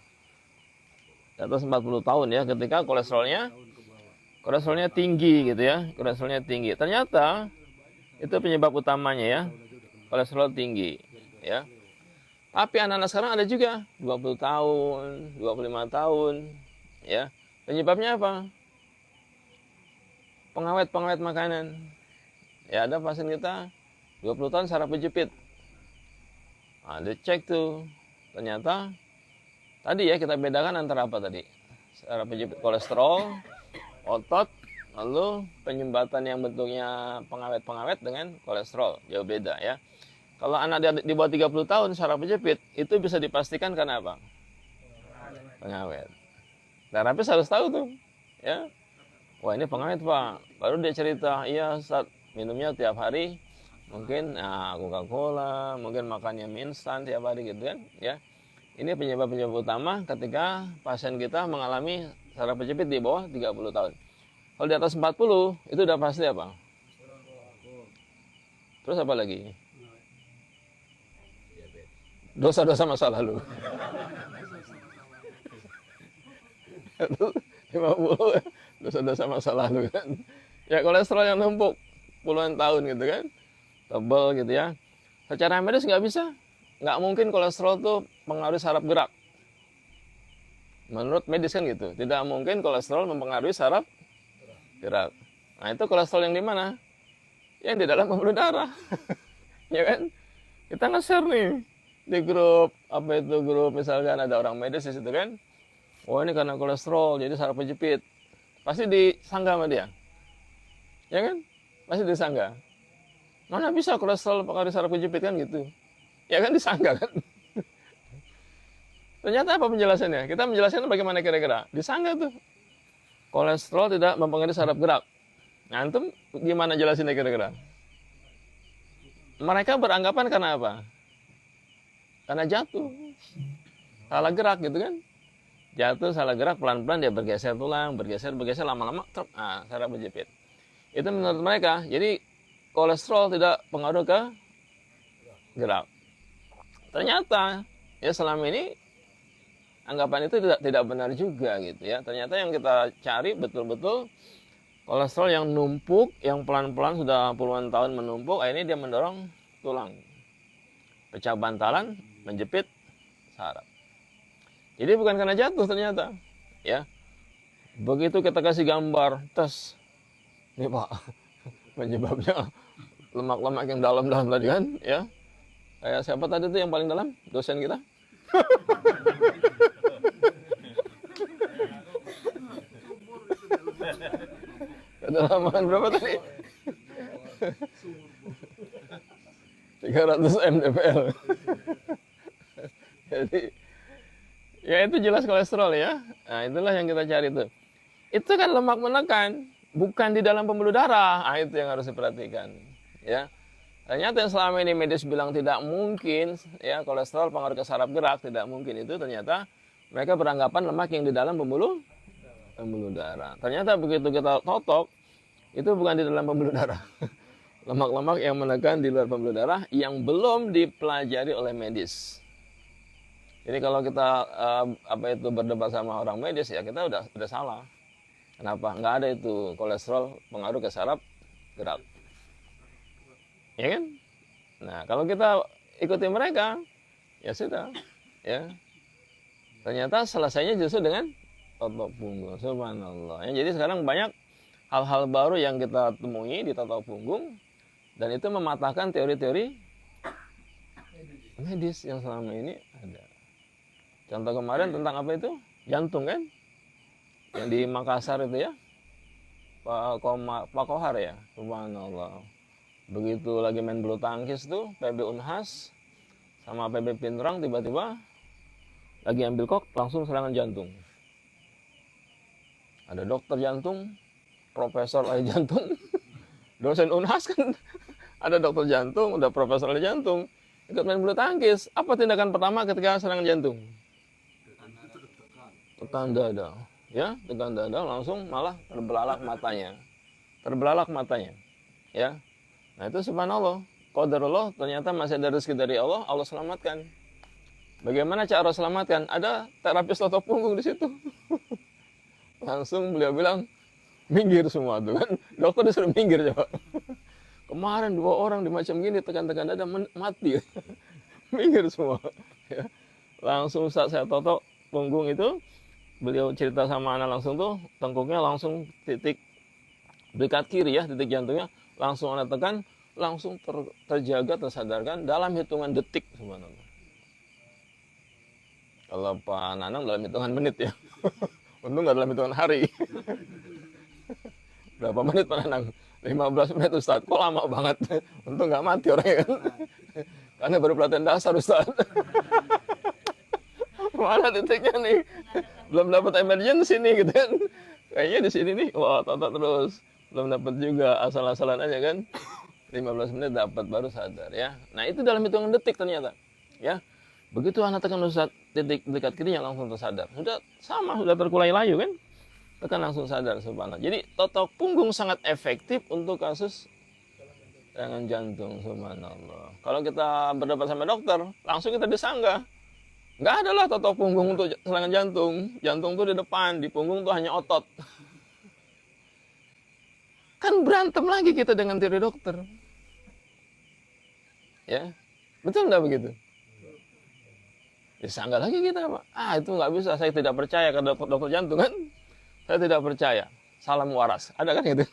Di atas 40 tahun ya, ketika kolesterolnya tinggi gitu ya, kolesterolnya tinggi. Ternyata itu penyebab utamanya ya, kolesterol tinggi ya. Tapi anak-anak sekarang ada juga 20 tahun, 25 tahun ya. Penyebabnya apa? Pengawet makanan. Ya ada pasien kita 20 tahun saraf kejepit. Nah, dicek tuh. Ternyata tadi ya kita bedakan antara apa tadi? Saraf kejepit kolesterol, otot, lalu penyumbatan yang bentuknya pengawet dengan kolesterol. Jauh beda ya. Kalau anak di bawah 30 tahun saraf kejepit itu bisa dipastikan karena apa? Pengawet. Terapis harus tahu tuh, ya. Wah ini pengawet Pak. Baru dia cerita, iya Ustaz, minumnya tiap hari. Mungkin Coca-Cola, mungkin makannya mie instan tiap hari gitu kan, ya. Ini penyebab-penyebab utama ketika pasien kita mengalami saraf kejepit di bawah 30 tahun. Kalau di atas 40, itu udah pasti apa? Terus apa lagi? Dosa-dosa masa lalu. 50 dosa-dosa masa lalu kan. Ya kolesterol yang numpuk puluhan tahun gitu kan. Tebal gitu ya. Secara medis nggak bisa. Nggak mungkin kolesterol tuh mempengaruhi saraf gerak. Menurut medis kan gitu. Tidak mungkin kolesterol mempengaruhi saraf gerak. Nah itu kolesterol yang di mana? Yang di dalam pembuluh darah. Ya kan? Kita nge-share nih di grup, apa itu grup misalkan ada orang medis di situ kan. Oh ini karena kolesterol jadi saraf kejepit. Pasti disangka sama dia. Ya kan? Pasti disangka. Mana bisa kolesterol mempengaruhi saraf kejepit kan gitu. Ya kan disangka kan. Ternyata apa penjelasannya? Kita menjelaskan bagaimana kira-kira. Disangka tuh kolesterol tidak mempengaruhi saraf gerak. Nah, antum gimana jelasinnya kira-kira? Mereka beranggapan karena apa? Karena jatuh. Salah gerak gitu kan. Jatuh, salah gerak, pelan-pelan dia bergeser tulang, bergeser, lama-lama, saraf berjepit. Itu menurut mereka. Jadi kolesterol tidak pengaruh ke gerak. Ternyata ya selama ini anggapan itu tidak benar juga gitu ya. Ternyata yang kita cari betul-betul kolesterol yang numpuk, yang pelan-pelan sudah puluhan tahun menumpuk, ini dia mendorong tulang. Pecah bantalan, menjepit saraf. Jadi bukan karena jatuh ternyata, ya. Begitu kita kasih gambar, tes, nih Pak, penyebabnya lemak-lemak yang dalam-dalam tadi kan, ya. Kayak siapa tadi tuh yang paling dalam? Dosen kita. Kedalaman berapa tadi? 300 mdpl. Jadi ya itu jelas kolesterol ya. Nah, itulah yang kita cari tuh. Itu kan lemak menekan, bukan di dalam pembuluh darah. Nah, itu yang harus diperhatikan, ya. Ternyata yang selama ini medis bilang tidak mungkin, ya, kolesterol pengaruh ke saraf gerak, tidak mungkin itu. Ternyata mereka beranggapan lemak yang di dalam pembuluh darah. Ternyata begitu kita totok, itu bukan di dalam pembuluh darah. Lemak-lemak yang menekan di luar pembuluh darah yang belum dipelajari oleh medis. Jadi kalau kita berdebat sama orang medis ya kita udah salah. Kenapa? Nggak ada itu kolesterol pengaruh ke saraf gerak. Ya kan? Nah, kalau kita ikuti mereka, ya sudah, ya. Ternyata selesainya justru dengan totok punggung. Subhanallah. Ya, jadi sekarang banyak hal-hal baru yang kita temui di totok punggung dan itu mematahkan teori-teori medis yang selama ini ada. Contoh kemarin tentang apa itu? Jantung kan? Yang di Makassar itu ya. Pak Kohar ya. Subhanallah. Begitu lagi main bulu tangkis tuh, PB Unhas sama PB Pinrang tiba-tiba lagi ambil kok langsung serangan jantung. Ada dokter jantung, profesor ahli jantung, dosen Unhas kan ada dokter jantung, ada profesor ahli jantung, ikut main bulu tangkis. Apa tindakan pertama ketika serangan jantung? Tekan dada, ya, tekan dada langsung malah terbelalak matanya, ya. Nah itu subhanallah, qadarullah, ternyata masih ada rezeki dari Allah, Allah selamatkan. Bagaimana cara selamatkan? Ada terapis totok punggung di situ. Langsung beliau bilang, minggir semua tuh kan. Dokter disuruh minggir coba. Kemarin 2 orang di macam gini tekan-tekan dada mati. Minggir semua. Ya. Langsung saat saya totok punggung itu, beliau cerita sama anak langsung tuh, tengkuknya langsung titik dekat kiri ya, titik jantungnya. Langsung anak tekan, langsung terjaga, tersadarkan dalam hitungan detik. Subhanallah. Kalau Pak Nanang dalam hitungan menit ya. Untung nggak dalam hitungan hari. Berapa menit Pak Nanang? 15 menit Ustaz. Kok lama banget? Untung nggak mati orangnya kan. Karena baru pelatihan dasar Ustaz. Mana titiknya nih? Belum dapat emergency nih gitu kan. Kayaknya di sini nih, wah totok terus. Belum dapat juga, asal-asalan aja kan. 15 menit dapat baru sadar ya. Nah itu dalam hitungan detik ternyata. Ya. Begitu anak tekan Ustaz, titik dekat kirinya langsung tersadar. Sudah sama, sudah terkulai layu kan? Tekan langsung sadar, subhanallah. Jadi totok punggung sangat efektif untuk kasus serangan jantung, subhanallah. Kalau kita berdebat sama dokter, langsung kita disanggah. Nggak ada lah totok punggung untuk serangan jantung. Jantung tuh di depan, di punggung tuh hanya otot. Kan berantem lagi kita dengan teori dokter. Ya, betul nggak begitu? Disanggah lagi kita, Pak. Itu nggak bisa, saya tidak percaya ke dokter jantung kan. Saya tidak percaya. Salam waras. Ada kan gitu?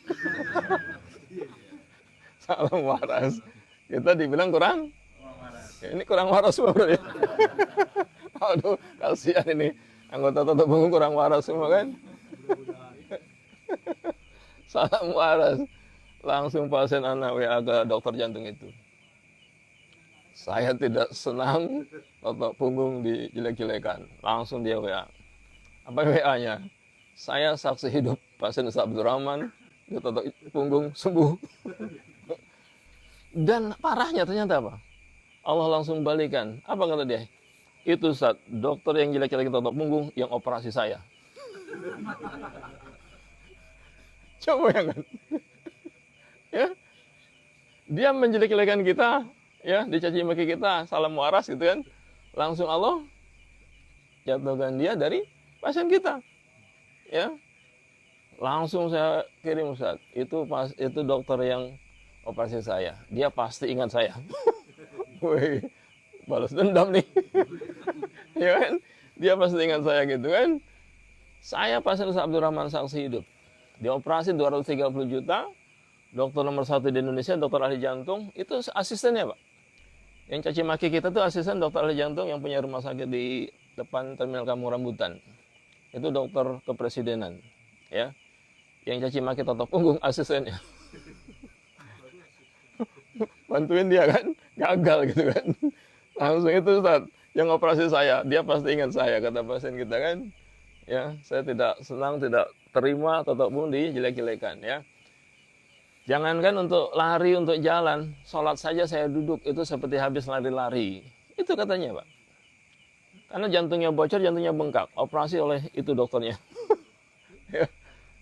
Salam waras. Kita dibilang kurang. Ya, ini kurang waras semua bro ya. Aduh, kasihan ini. Anggota totok punggung kurang waras semua kan. Salam waras. Langsung pasien anak WA ke dokter jantung itu. Saya tidak senang otot punggung dijelek-jelekan. Langsung dia WA. Apa WA-nya? Saya saksi hidup pasien Ustaz Abdurrahman, dia otot punggung sembuh. Dan parahnya ternyata apa? Allah langsung balikan. Apa kata dia? Itu Ustaz, dokter yang jelek-jelekin otot punggung yang operasi saya. Coba ya kan? Ya. Dia menjelek-jelekan kita, ya, dicaci maki kita, salam waras gitu kan. Langsung Allah jatuhkan dia dari pasien kita. Ya. Langsung saya kirim Ustaz, itu dokter yang operasi saya. Dia pasti ingat saya. Wih, balas dendam nih. Ya kan? Dia pasti ingat saya gitu kan. Saya pasien Ustaz Abdurrahman saksi hidup. Dioperasi 230 juta. Dokter nomor 1 di Indonesia, dokter ahli jantung, itu asistennya Pak. Yang caci maki kita tuh asisten dokter ahli jantung yang punya rumah sakit di depan Terminal Kampung Rambutan. Itu dokter kepresidenan, ya. Yang caci maki otot punggung asistennya. Bantuin dia kan, gagal gitu kan. Langsung itu Ustaz, yang operasi saya, dia pasti ingat saya, kata pasien kita kan. Ya, saya tidak senang, tidak terima otot punggung dijelek-jelekan, ya. Jangankan untuk lari, untuk jalan, sholat saja saya duduk, itu seperti habis lari-lari. Itu katanya Pak. Karena jantungnya bocor, jantungnya bengkak. Operasi oleh itu dokternya. Ya.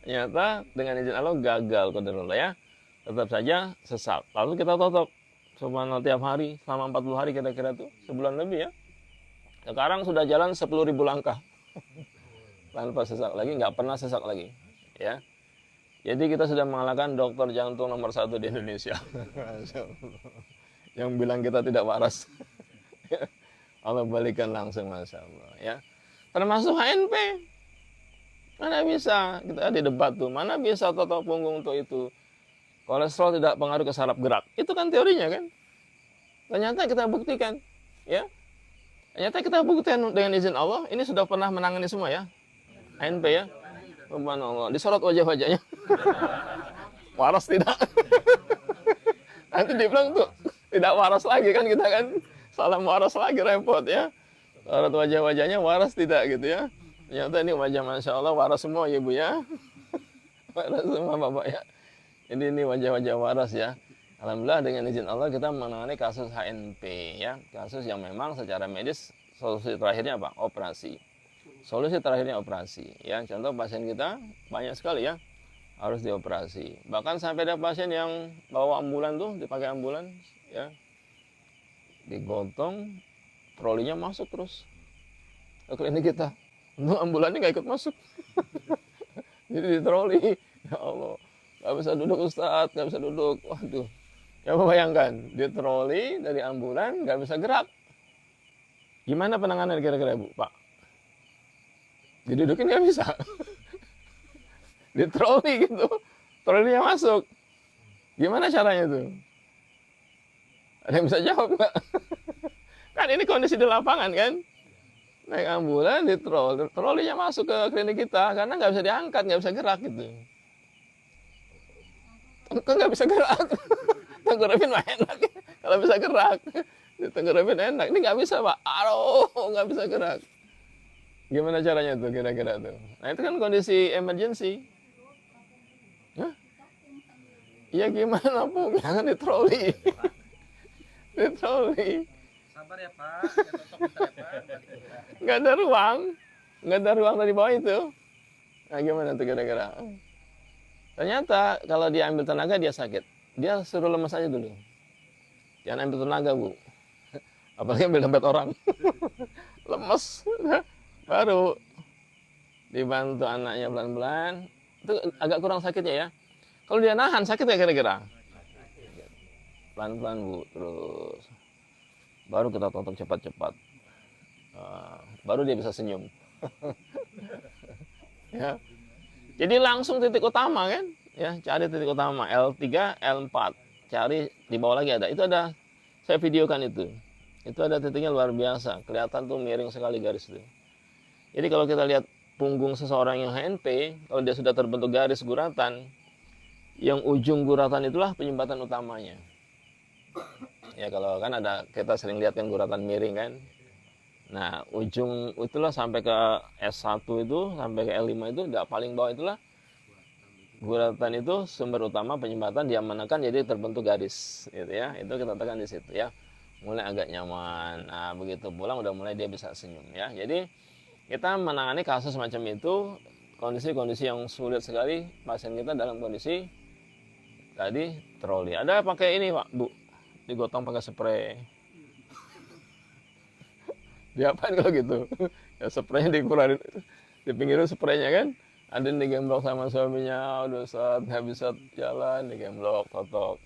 Ternyata dengan izin Allah gagal qadarullah ya. Tetap saja sesak. Lalu kita totok. Subhanallah tiap hari, selama 40 hari kira-kira tuh. Sebulan lebih ya. Sekarang sudah jalan 10.000 langkah. Tanpa sesak lagi, nggak pernah sesak lagi. Ya. Jadi kita sudah mengalahkan dokter jantung nomor 1 di Indonesia. Yang bilang kita tidak waras. Allah balikan langsung, Masya Allah. Ya. Termasuk HNP. Mana bisa, kita di debat tuh, mana bisa otot punggung untuk itu. Kolesterol tidak pengaruh ke saraf gerak. Itu kan teorinya kan. Ternyata kita buktikan. Ya. Ternyata kita buktikan dengan izin Allah, ini sudah pernah menangani semua ya. HNP ya. Subhanallah, disorot wajah-wajahnya. Waras tidak? Nanti dibilang tuh tidak waras lagi kan kita kan. Salam waras lagi repot ya. Sorot wajah-wajahnya waras tidak gitu ya. Ternyata ini wajah Masya Allah waras semua ya Bu ya. Waras semua Bapak ya. Jadi ini wajah-wajah waras ya. Alhamdulillah dengan izin Allah kita menangani kasus HNP ya. Kasus yang memang secara medis solusi terakhirnya apa? Operasi. Solusi terakhirnya operasi ya. Contoh pasien kita banyak sekali ya harus dioperasi. Bahkan sampai ada pasien yang bawa ambulan tuh, dipakai ambulan ya. Digotong, trolinya masuk terus ke klinik kita. Untuk ambulannya nggak ikut masuk. Jadi di troli, ya Allah, nggak bisa duduk Ustaz, nggak bisa duduk. Waduh, ya bayangkan di troli dari ambulan nggak bisa gerak. Gimana penanganan kira-kira Bu, Pak? Didudukin nggak bisa. Di troli gitu, trolinya masuk. Gimana caranya tuh? Ada yang bisa jawab nggak? Kan ini kondisi di lapangan kan? Naik ambulan di trolinya masuk ke klinik kita karena nggak bisa diangkat, nggak bisa gerak gitu. Kan nggak bisa gerak. Tenggorokin mah enak kalau bisa gerak. Tenggorokin enak. Ini nggak bisa Pak. Aduh, nggak bisa gerak. Gimana caranya tuh kira-kira tuh? Nah itu kan kondisi emergency. Hah? Iya gimana Bu? Jangan di troli. Di troli. Sabar ya Pak. Nggak ada ruang dari bawah itu. Nah gimana tuh kira-kira? Ternyata kalau dia ambil tenaga dia sakit. Dia suruh lemas aja dulu. Jangan ambil tenaga Bu. Apalagi ambil dompet orang. Lemes. Baru dibantu anaknya pelan-pelan. Itu agak kurang sakitnya ya. Kalau dia nahan sakit ya kira-kira? Pelan-pelan Bu, terus baru kita tonton cepat-cepat. Baru dia bisa senyum. Ya. Jadi langsung titik utama kan? Ya, cari titik utama L3, L4. Cari di bawah lagi ada. Itu ada saya videokan itu. Itu ada titiknya luar biasa. Kelihatan tuh miring sekali garis itu. Jadi kalau kita lihat punggung seseorang yang HNP, kalau dia sudah terbentuk garis guratan, yang ujung guratan itulah penyumbatan utamanya. Ya kalau kan ada, kita sering lihat kan guratan miring kan. Nah, ujung itulah sampai ke S1 itu, sampai ke L5 itu, nggak paling bawah itulah guratan itu sumber utama penyumbatan, dia menekan jadi terbentuk garis gitu ya. Itu kita tekan di situ ya. Mulai agak nyaman. Nah, begitu pulang udah mulai dia bisa senyum ya. Jadi kita menangani kasus macam itu, kondisi-kondisi yang sulit sekali, pasien kita dalam kondisi tadi troli. Ada pakai ini Pak, Bu, digotong pakai spray. Diapain kalau gitu? Ya spraynya dikeluarin, di pinggirin spraynya kan. Ada yang digemblok sama suaminya, udah saat nggak bisa jalan, digemblok, totok.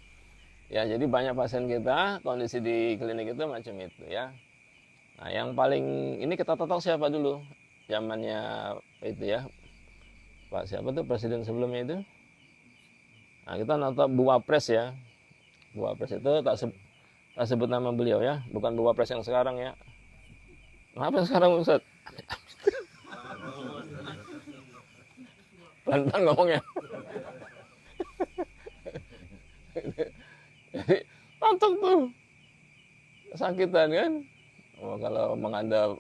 Ya, jadi banyak pasien kita, kondisi di klinik itu macam itu ya. Nah, yang paling ini kita totok siapa dulu? Zamannya itu ya, Pak siapa tuh presiden sebelumnya itu? Nah, kita nonton Bu Wapres ya. Bu Wapres itu tak sebut nama beliau ya, bukan Bu Wapres yang sekarang ya. Kenapa sekarang Ustaz? Pelan-pelan ngomongnya. Jadi nonton tuh kesakitan kan. Oh, kalau menghadap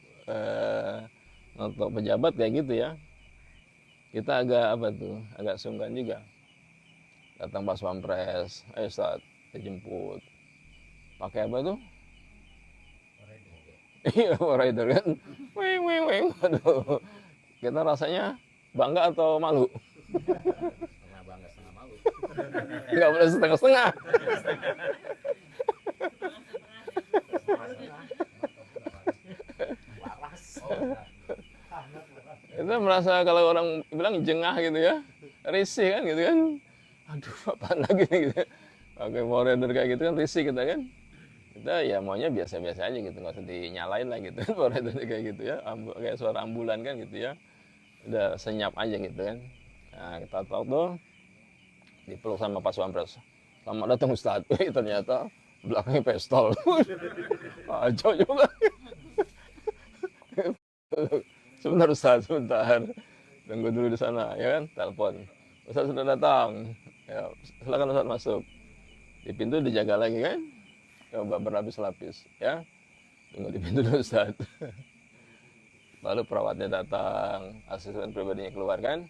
nonton pejabat kayak gitu ya, kita agak apa tuh, agak sungkan juga. Datang pas pampres, Ustaz dijemput. Pakai apa tuh? Iya, rider kan. Weng weng weng. Aduh. Kita rasanya bangga atau malu? Setengah bangga setengah malu. Nggak boleh setengah-setengah. Kita merasa kalau orang bilang jengah gitu ya, risih kan gitu kan. Aduh, apaan lagi nih gitu. Pakai rider kayak gitu kan risih kita kan. Kita ya maunya biasa-biasa aja gitu, nggak usah dinyalain lah gitu. Rider kayak gitu ya, kayak suara ambulan kan gitu ya. Udah senyap aja gitu kan. Nah, kita tahu tuh dipeluk sama Pak Pampres. Selamat datang Ustaz. Ternyata belakangnya pistol. Kacau juga. Sebentar Ustaz, sebentar. Tunggu dulu di sana, ya kan? Telepon. Ustaz sudah datang. Ya, silakan Ustaz masuk. Di pintu dijaga lagi kan? Coba berlapis-lapis, ya. Tunggu di pintu dulu Ustaz. Lalu perawatnya datang, asisten pribadinya keluar kan.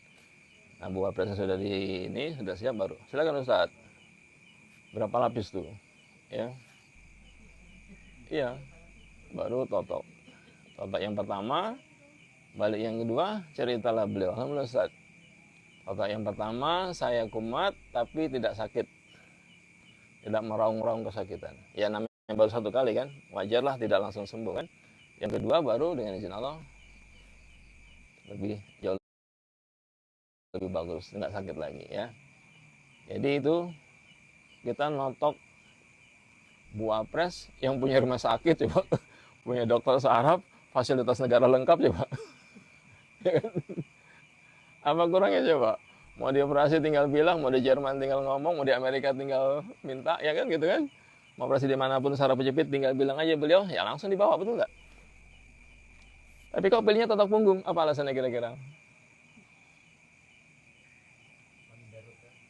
Nah, Bu Wapresnya sudah di ini, sudah siap baru. Silakan Ustaz. Berapa lapis tuh? Ya. Iya. Baru totok. Totok yang pertama, balik yang kedua, ceritalah beliau. Alhamdulillah Ustaz. Totok yang pertama, saya kumat tapi tidak sakit. Tidak meraung-raung kesakitan. Ya namanya baru satu kali kan, wajarlah tidak langsung sembuh kan. Yang kedua baru dengan izin Allah jauh lebih bagus, nggak sakit lagi ya. Jadi itu kita notok Bu Wapres yang punya rumah sakit coba, punya dokter saraf, fasilitas negara lengkap coba. Apa kurangnya coba? Mau dioperasi tinggal bilang, mau di Jerman tinggal ngomong, mau di Amerika tinggal minta, ya kan gitu kan? Mau operasi dimanapun saraf penjepit tinggal bilang aja beliau, ya langsung dibawa, betul nggak? Tapi kok pilihnya totok punggung, apa alasannya kira-kira?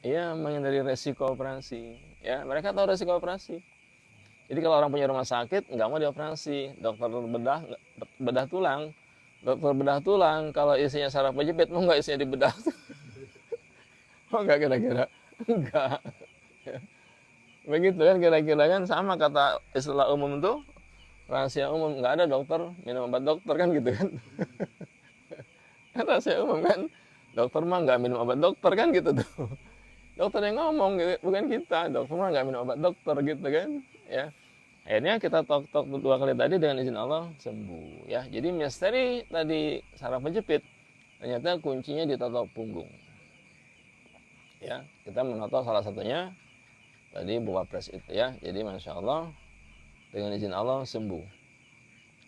Iya, menghindari resiko operasi. Ya, mereka tahu resiko operasi. Jadi kalau orang punya rumah sakit, nggak mau dioperasi. Dokter bedah tulang. Dokter bedah tulang, kalau isinya saraf penjepit, mau nggak isinya dibedah? Oh enggak kira-kira? Enggak. Begitu kan kira-kira kan, sama kata istilah umum itu, rahasia umum. Nggak ada dokter minum obat dokter kan gitu kan. Rahasia umum kan. Dokter mah nggak minum obat dokter kan gitu tuh. Dokter yang ngomong gitu, bukan kita. Dokter mah nggak minum obat dokter gitu kan. Ya. Akhirnya kita tok-tok 2 kali tadi dengan izin Allah sembuh ya. Jadi misteri tadi saraf penjepit ternyata kuncinya di totok punggung. Ya, kita menotok salah satunya tadi Bu Wapres itu ya. Jadi Masya Allah dengan izin Allah sembuh.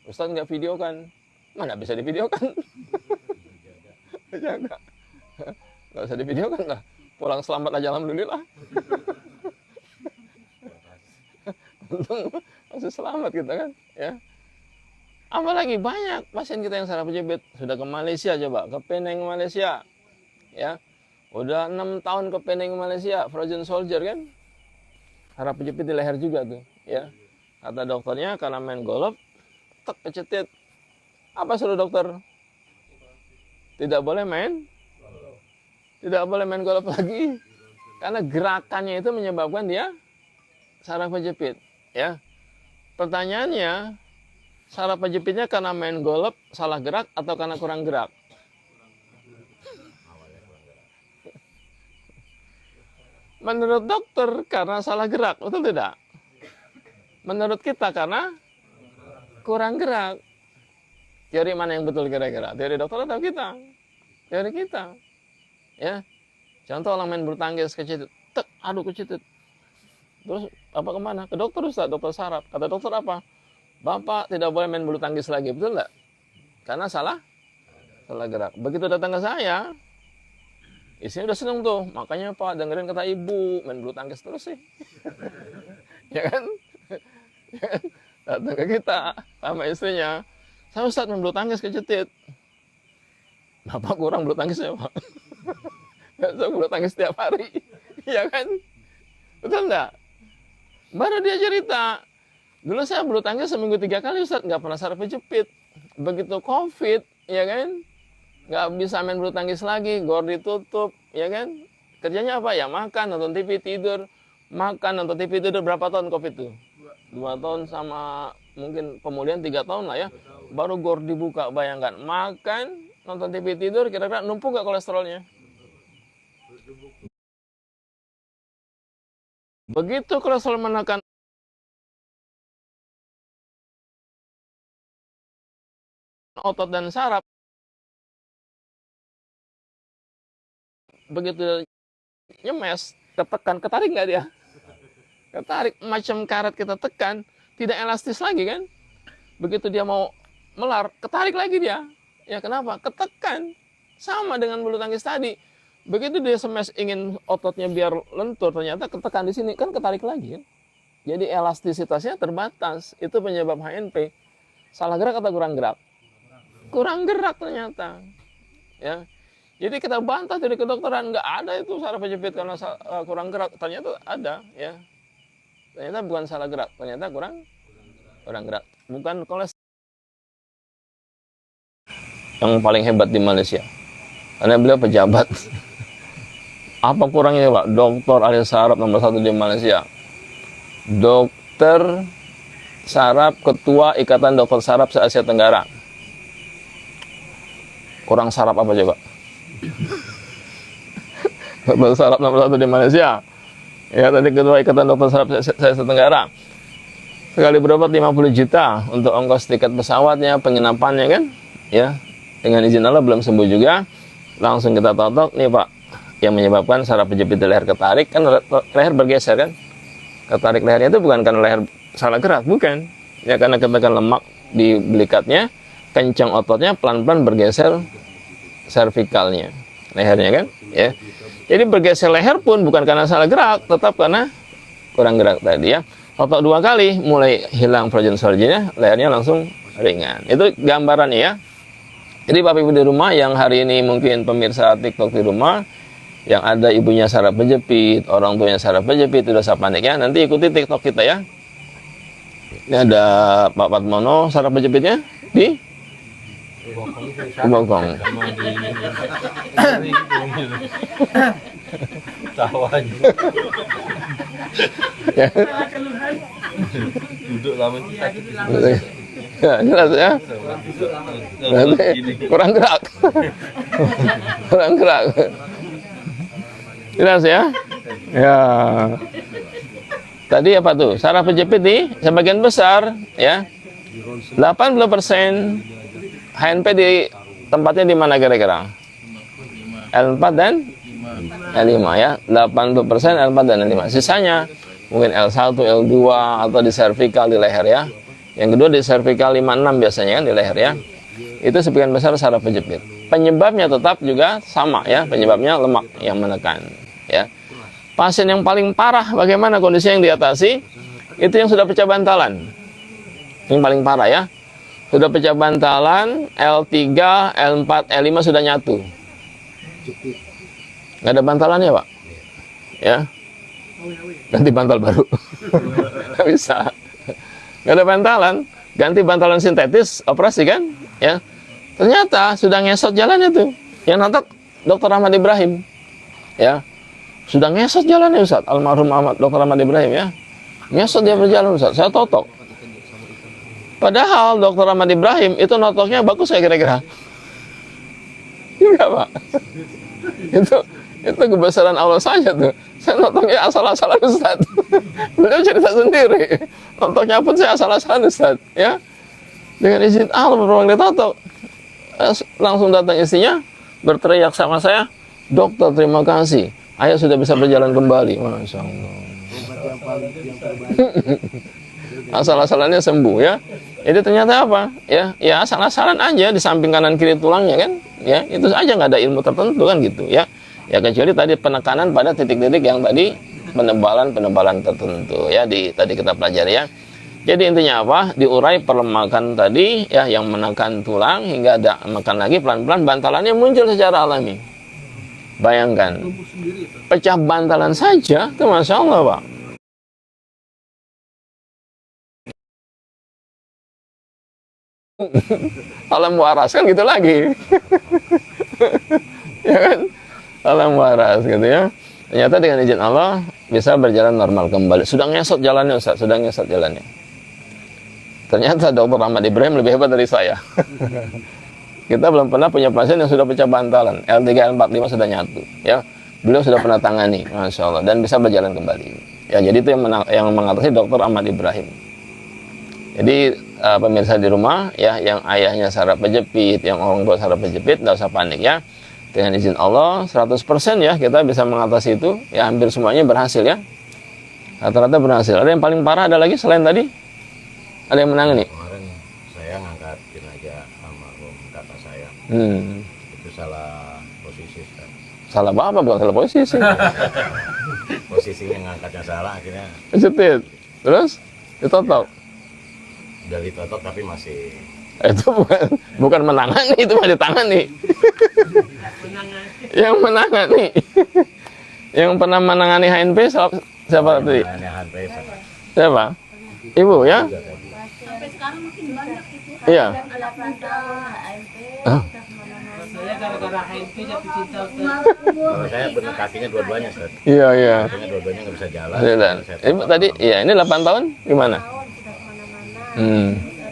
Ustaz nggak video kan? Mana bisa divideokan? Jaga. Nggak usah divideokan lah. Pulang selamat aja alhamdulillah. Untung masih selamat kita kan ya. Apalagi banyak pasien kita yang saraf penjepit sudah ke Malaysia coba, ke Penang Malaysia ya. Udah 6 tahun ke Penang Malaysia, Frozen Soldier kan. Saraf penjepit di leher juga tuh, ya. Kata dokternya karena main golf, tek kecetit. Apa suruh dokter? Tidak boleh main golf lagi. Karena gerakannya itu menyebabkan dia saraf kejepit. Ya. Pertanyaannya, saraf kejepitnya karena main golf salah gerak atau karena kurang gerak? Menurut dokter karena salah gerak, betul tidak? Menurut kita karena kurang gerak. Teori mana yang betul kira-kira? Teori dokter atau kita? Teori kita. Ya. Contoh orang main bulu tangkis kecetit, tek, aduh kecetit. Terus apa kemana? Ke dokter Ustaz, dokter saraf. Kata dokter apa? Bapak tidak boleh main bulu tangkis lagi, betul nggak? Karena salah gerak. Begitu datang ke saya, istrinya udah seneng tuh, makanya Pak dengerin kata ibu, main bulu tangkis terus sih. Ya kan? Datang ke kita sama istrinya, saya Ustaz main bulu tangkis kecetit. Bapak kurang bulu tangkisnya Pak. Besok bulu tangkis setiap hari. Ya kan? Betul nggak? Baru dia cerita, dulu saya bulu tangkis seminggu 3 kali Ustaz, nggak pernah saraf kejepit. Begitu COVID, ya kan? Nggak bisa main bulu tangkis lagi, gor ditutup, ya kan? Kerjanya apa? Ya makan, nonton TV, tidur. Makan, nonton TV, tidur. Berapa tahun COVID itu? 2 tahun sama mungkin pemulihan 3 tahun lah ya. Baru gor dibuka, bayangkan. Makan, nonton TV, tidur, kira-kira numpuk nggak kolesterolnya? Begitu kolesterol menekan otot dan saraf, begitu nyemes, ketekan, ketarik nggak dia? Ketarik, macam karet kita tekan, tidak elastis lagi kan? Begitu dia mau melar, ketarik lagi dia. Ya kenapa? Ketekan. Sama dengan bulu tangkis tadi. Begitu dia semes ingin ototnya biar lentur, ternyata ketekan di sini, kan ketarik lagi kan? Jadi elastisitasnya terbatas. Itu penyebab HNP. Salah gerak atau kurang gerak? Kurang gerak ternyata. Ya. Jadi kita bantah dari kedokteran, nggak ada itu saraf kejepit karena kurang gerak. Ternyata ada, ya. Ternyata bukan salah gerak, ternyata kurang gerak. Bukan kolesterol. Yang paling hebat di Malaysia. Karena beliau pejabat. Apa kurangnya Pak? Dokter ahli saraf nomor 1 di Malaysia. Dokter saraf, ketua Ikatan Dokter Saraf se-Asia Tenggara. Kurang saraf apa coba? Dokter saraf nomor 1 di Malaysia. Ya, tadi ketua Ikatan Dokter Saraf se-Asia Tenggara. Sekali berobat 50 juta untuk ongkos tiket pesawatnya, penginapannya kan? Ya. Dengan izin Allah belum sembuh juga. Langsung kita totok, nih Pak, yang menyebabkan saraf kejepit di leher ketarik, kan leher bergeser kan? Ketarik lehernya itu bukan karena leher salah gerak, bukan. Ya karena ketekan lemak di belikatnya, kencang ototnya, pelan-pelan bergeser servikalnya, lehernya kan? Ya. Jadi bergeser leher pun bukan karena salah gerak, tetap karena kurang gerak tadi ya. Totok 2 kali, mulai hilang frozen surgery-nya, lehernya langsung ringan. Itu gambarannya ya. Jadi Bapak Ibu di rumah yang hari ini mungkin pemirsa TikTok di rumah, yang ada ibunya saraf kejepit, orang tuanya saraf kejepit, tidak usah panik ya. Nanti ikuti TikTok kita ya. Ini ada Pak Patmono saraf kejepitnya di Bokong. Ya. Duduk lama itu Ya, jelas ya. Kurang gerak. Kurang gerak. Jelas ya. Ya. Tadi apa tuh? Saraf kejepit di sebagian besar ya. 80% HNP di tempatnya di mana kira-kira? L4 dan L5 ya. 80% L4 dan L5. Sisanya mungkin L1, L2 atau di cervical di leher ya. Yang kedua di cervical 5-6 biasanya kan di leher ya. Itu sebagian besar saraf kejepit. Penyebabnya tetap juga sama ya, penyebabnya lemak yang menekan ya. Pasien yang paling parah bagaimana kondisi yang diatasi? Itu yang sudah pecah bantalan. Yang paling parah ya. Sudah pecah bantalan, L3, L4, L5 sudah nyatu. Nggak ada bantalannya Pak. Ya. Ganti bantal baru. Nggak bisa. nggak ada bantalan, ganti bantalan sintetis, operasi kan, ya. Ternyata sudah ngesot jalannya tuh, yang nonton Dr. Ahmad Ibrahim, ya, sudah ngesot jalannya Ustaz, almarhum Dr. Ahmad Ibrahim ya, ngesot dia berjalan Ustaz, saya totok. Padahal Dr. Ahmad Ibrahim itu notoknya bagus saya kira-kira, enggak Pak, itu kebesaran Allah saja tuh. Saya notoknya asal-asalan Ustaz. Beliau cerita sendiri. Notoknya pun saya asal-asalan Ustaz. Ya. Dengan izin Allah berulang ditotok. Langsung datang istrinya, berteriak sama saya, dokter terima kasih. Ayah sudah bisa berjalan kembali. Masya Allah. Asal-asalannya sembuh ya. Jadi ternyata apa? Ya asal-asalan aja di samping kanan kiri tulangnya kan. Ya, itu aja nggak ada ilmu tertentu kan gitu ya. Ya kecuali tadi penekanan pada titik-titik yang tadi penebalan tertentu ya tadi kita pelajari ya. Jadi intinya apa? Diurai perlemakan tadi ya yang menekan tulang hingga ada makan lagi pelan-pelan bantalannya muncul secara alami. Bayangkan. Pecah bantalan saja itu Masya Allah Pak. Alam waras kan gitu lagi. Ya kan? Alam waras gitu ya. Ternyata dengan izin Allah bisa berjalan normal kembali. Sudah ngesot jalannya Ustaz, sudah ngesot jalannya. Ternyata Dr. Ahmad Ibrahim lebih hebat dari saya. Kita belum pernah punya pasien yang sudah pecah bantalan. L3, L45 sudah nyatu ya. Beliau sudah pernah tangani, Masya Allah, dan bisa berjalan kembali. Ya, jadi itu yang mengatasi Dr. Ahmad Ibrahim. Jadi pemirsa di rumah ya, yang ayahnya saraf kejepit, yang orang tua saraf kejepit, nggak usah panik ya. Dengan izin Allah 100% ya kita bisa mengatasi itu. Ya hampir semuanya berhasil ya. Rata-rata berhasil. Ada yang paling parah ada lagi selain tadi? Ada yang menangani? Kemarin saya ngangkat jenazah almarhum kakak saya. Itu salah posisi kan. Salah apa? Bukan salah posisi. Posisinya ngangkatnya salah akhirnya. Cetit. Terus ditotok. Udah ditotok tapi masih. Itu bukan menangani, itu mah ditangani. Yang menangani. Yang pernah menangani HNP siapa tadi? Siapa? Ibu ya? Sampai sekarang makin banyak itu. Iya. Saya gara-gara HNP jatuh cinta Ustaz. Kalau saya bener kakinya dua-duanya Ustaz. Iya, iya. Kakinya dua-duanya nggak bisa jalan. Ibu tadi, iya ini 8 tahun gimana?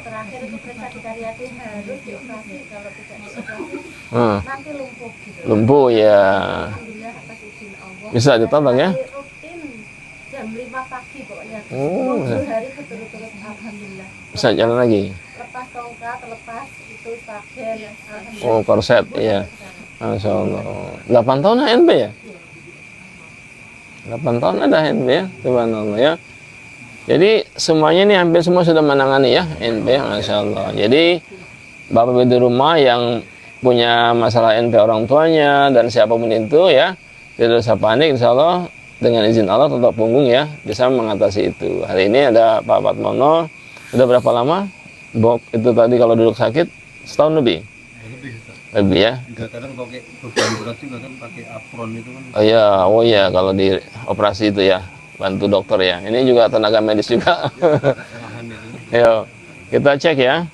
Terakhir itu periksa di Karyati harus dioperasi, kalau tidak dioperasi nanti lumpuh gitu. Lumpuh ya. Alhamdulillah atas izin Allah. Bisa ditolong ya? Rutin jam 5 pagi pokoknya. Oh, 7 hari berturut-turut alhamdulillah. Bisa jalan lagi. Lepas tongkat, lepas itu pagen. Oh, korset, iya. Masya Allah. 8 tahun HNP ya? 8 tahun ada HNP ya? Subhanallah ya. Jadi semuanya ini hampir semua sudah menangani ya NP, Masya Allah. Jadi Bapak Ibu di rumah yang punya masalah NP orang tuanya dan siapapun itu ya, tidak usah panik, Insya Allah dengan izin Allah tetap punggung ya, bisa mengatasi itu. Hari ini ada Pak Patmono, sudah berapa lama? Bok itu tadi kalau duduk sakit setahun lebih. Lebih ya. Kadang pakai beban berat juga kan, pakai apron itu kan. Oh iya kalau di operasi itu ya. Bantu dokter ya. Ini juga tenaga medis juga. Yo, kita cek ya.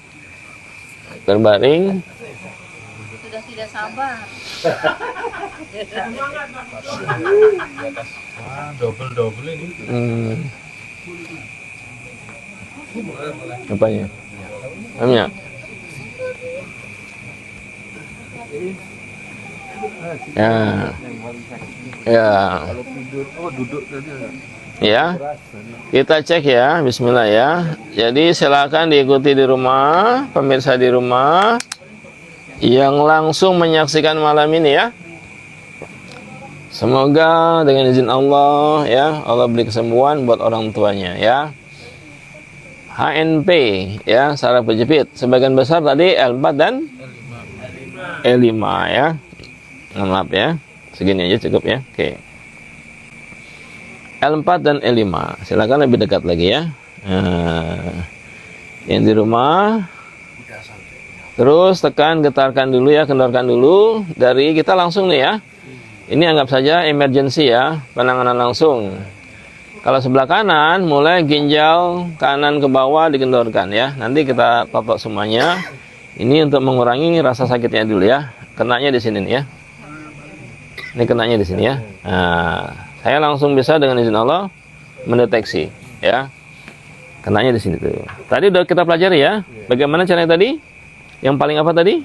Berbaring. Sudah tidak sabar. Double ini. Apanya? Amnya. Ya. Ya. Ya, kita cek ya, bismillah ya. Jadi silakan diikuti di rumah, pemirsa di rumah yang langsung menyaksikan malam ini ya. Semoga dengan izin Allah ya, Allah beri kesembuhan buat orang tuanya ya. HNP ya, saraf kejepit. Sebagian besar tadi L4 dan L5 ya. Maaf ya, segini aja cukup ya. Oke. L4 dan L5, silakan lebih dekat lagi ya. Nah, yang di rumah, terus tekan, getarkan dulu ya, kendorkan dulu. Dari kita langsung nih ya. Ini anggap saja emergency ya, penanganan langsung. Kalau sebelah kanan, mulai ginjal kanan ke bawah dikendorkan ya. Nanti kita totok semuanya. Ini untuk mengurangi rasa sakitnya dulu ya. Kenanya di sini nih ya. Ini kenanya di sini ya. Nah, saya langsung bisa dengan izin Allah mendeteksi ya. Kenanya di sini tuh. Tadi udah kita pelajari ya. Bagaimana caranya tadi? Yang paling apa tadi?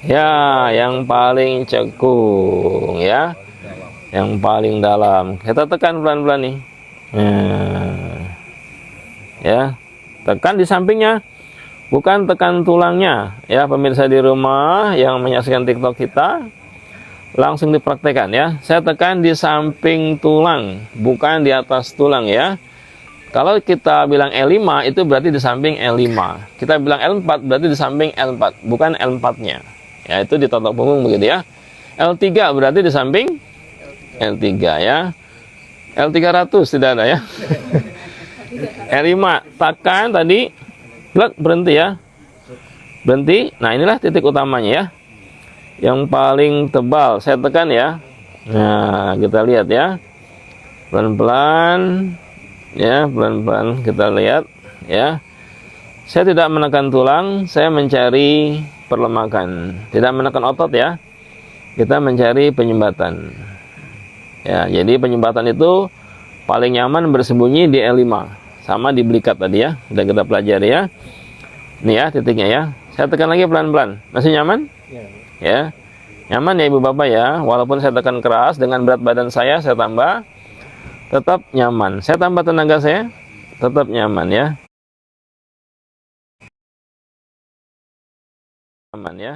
Ya, yang paling cekung ya. Yang paling dalam. Kita tekan pelan-pelan nih. Ya. Tekan di sampingnya. Bukan tekan tulangnya. Ya, pemirsa di rumah yang menyaksikan TikTok kita, langsung dipraktekkan ya. Saya tekan di samping tulang, bukan di atas tulang ya. Kalau kita bilang L5 itu berarti di samping L5. Kita bilang L4 berarti di samping L4, bukan L4-nya. Ya, itu di totok punggung begitu ya. L3 berarti di samping L3 ya. L300 tidak ada ya. L5 tekan tadi, blek, berhenti ya. Berhenti. Nah, inilah titik utamanya ya. Yang paling tebal saya tekan ya. Nah, kita lihat ya. Pelan-pelan ya, pelan-pelan kita lihat ya. Saya tidak menekan tulang, saya mencari perlemakan. Tidak menekan otot ya. Kita mencari penyumbatan. Ya, jadi penyumbatan itu paling nyaman bersembunyi di L5 sama di belikat tadi ya. Sudah kita pelajari ya. Ini ya titiknya ya. Saya tekan lagi pelan-pelan. Masih nyaman? Ya. Nyaman ya Ibu Bapak ya. Walaupun saya tekan keras dengan berat badan saya tambah, tetap nyaman. Saya tambah tenaga saya, tetap nyaman ya. Nyaman ya.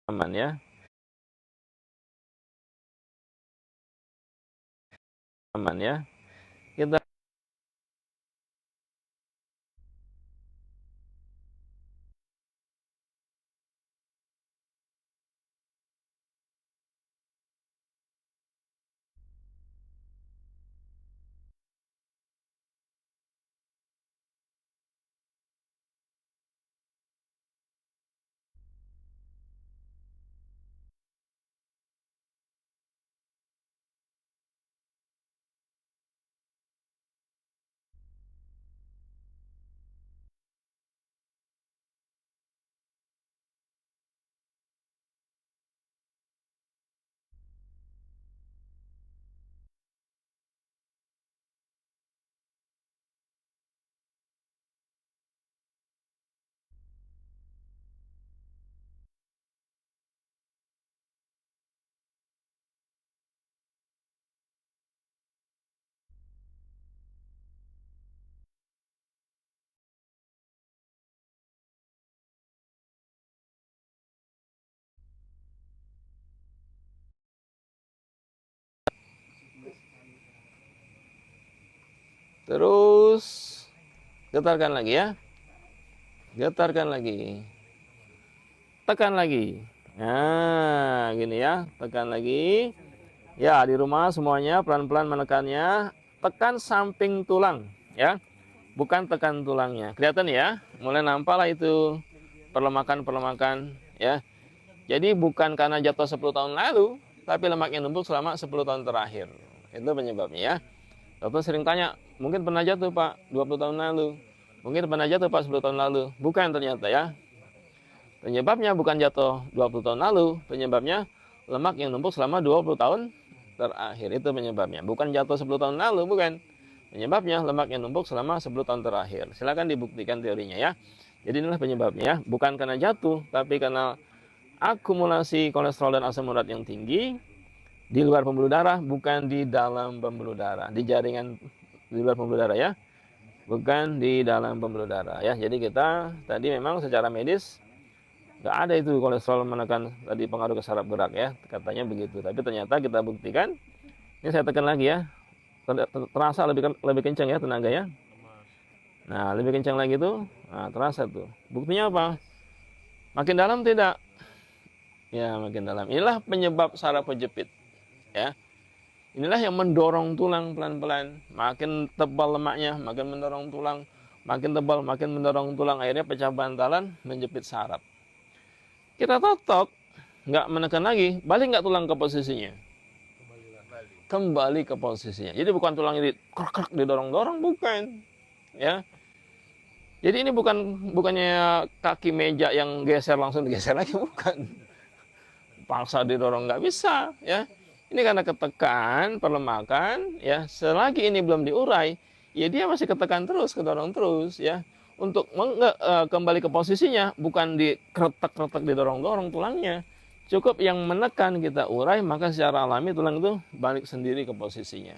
Nyaman ya. Nyaman ya. Kita terus getarkan lagi ya. Getarkan lagi. Tekan lagi. Nah, gini ya. Tekan lagi. Ya, di rumah semuanya pelan-pelan menekannya. Tekan samping tulang ya. Bukan tekan tulangnya. Kelihatan ya? Mulai nampak lah itu perlemakan-perlemakan ya. Jadi bukan karena jatuh 10 tahun lalu, tapi lemaknya numpuk selama 10 tahun terakhir. Itu penyebabnya ya. Dokter sering tanya, mungkin pernah jatuh Pak 20 tahun lalu. Mungkin pernah jatuh Pak 10 tahun lalu. Bukan ternyata ya. Penyebabnya bukan jatuh 20 tahun lalu. Penyebabnya lemak yang numpuk selama 20 tahun terakhir. Itu penyebabnya. Bukan jatuh 10 tahun lalu, bukan. Penyebabnya lemak yang numpuk selama 10 tahun terakhir. Silakan dibuktikan teorinya ya. Jadi inilah penyebabnya ya. Bukan karena jatuh, tapi karena akumulasi kolesterol dan asam urat yang tinggi di luar pembuluh darah, bukan di dalam pembuluh darah, di jaringan di luar pembuluh darah ya, bukan di dalam pembuluh darah ya. Jadi kita tadi memang secara medis nggak ada itu kolesterol menekan tadi pengaruh ke saraf gerak ya, katanya begitu. Tapi ternyata kita buktikan. Ini saya tekan lagi ya, terasa lebih kencang ya tenaga ya. Nah, lebih kencang lagi tuh, nah terasa tuh. Buktinya apa? Makin dalam tidak? Ya, makin dalam. Inilah penyebab saraf kejepit. Ya, inilah yang mendorong tulang pelan-pelan. Makin tebal lemaknya, makin mendorong tulang. Makin tebal, makin mendorong tulang. Akhirnya pecah bantalan, menjepit saraf. Kita totok, nggak menekan lagi, balik nggak tulang ke posisinya? Kembali ke posisinya. Jadi bukan tulangnya krek didorong-dorong, bukan. Ya. Jadi ini bukannya kaki meja yang geser langsung digeser lagi, bukan. Paksa didorong nggak bisa, ya. Ini karena ketekan, perlemakan, ya. Selagi ini belum diurai, ya dia masih ketekan terus, kedorong terus, ya. Untuk kembali ke posisinya, bukan dikretek-kretek didorong-dorong tulangnya. Cukup yang menekan kita urai, maka secara alami tulang itu balik sendiri ke posisinya.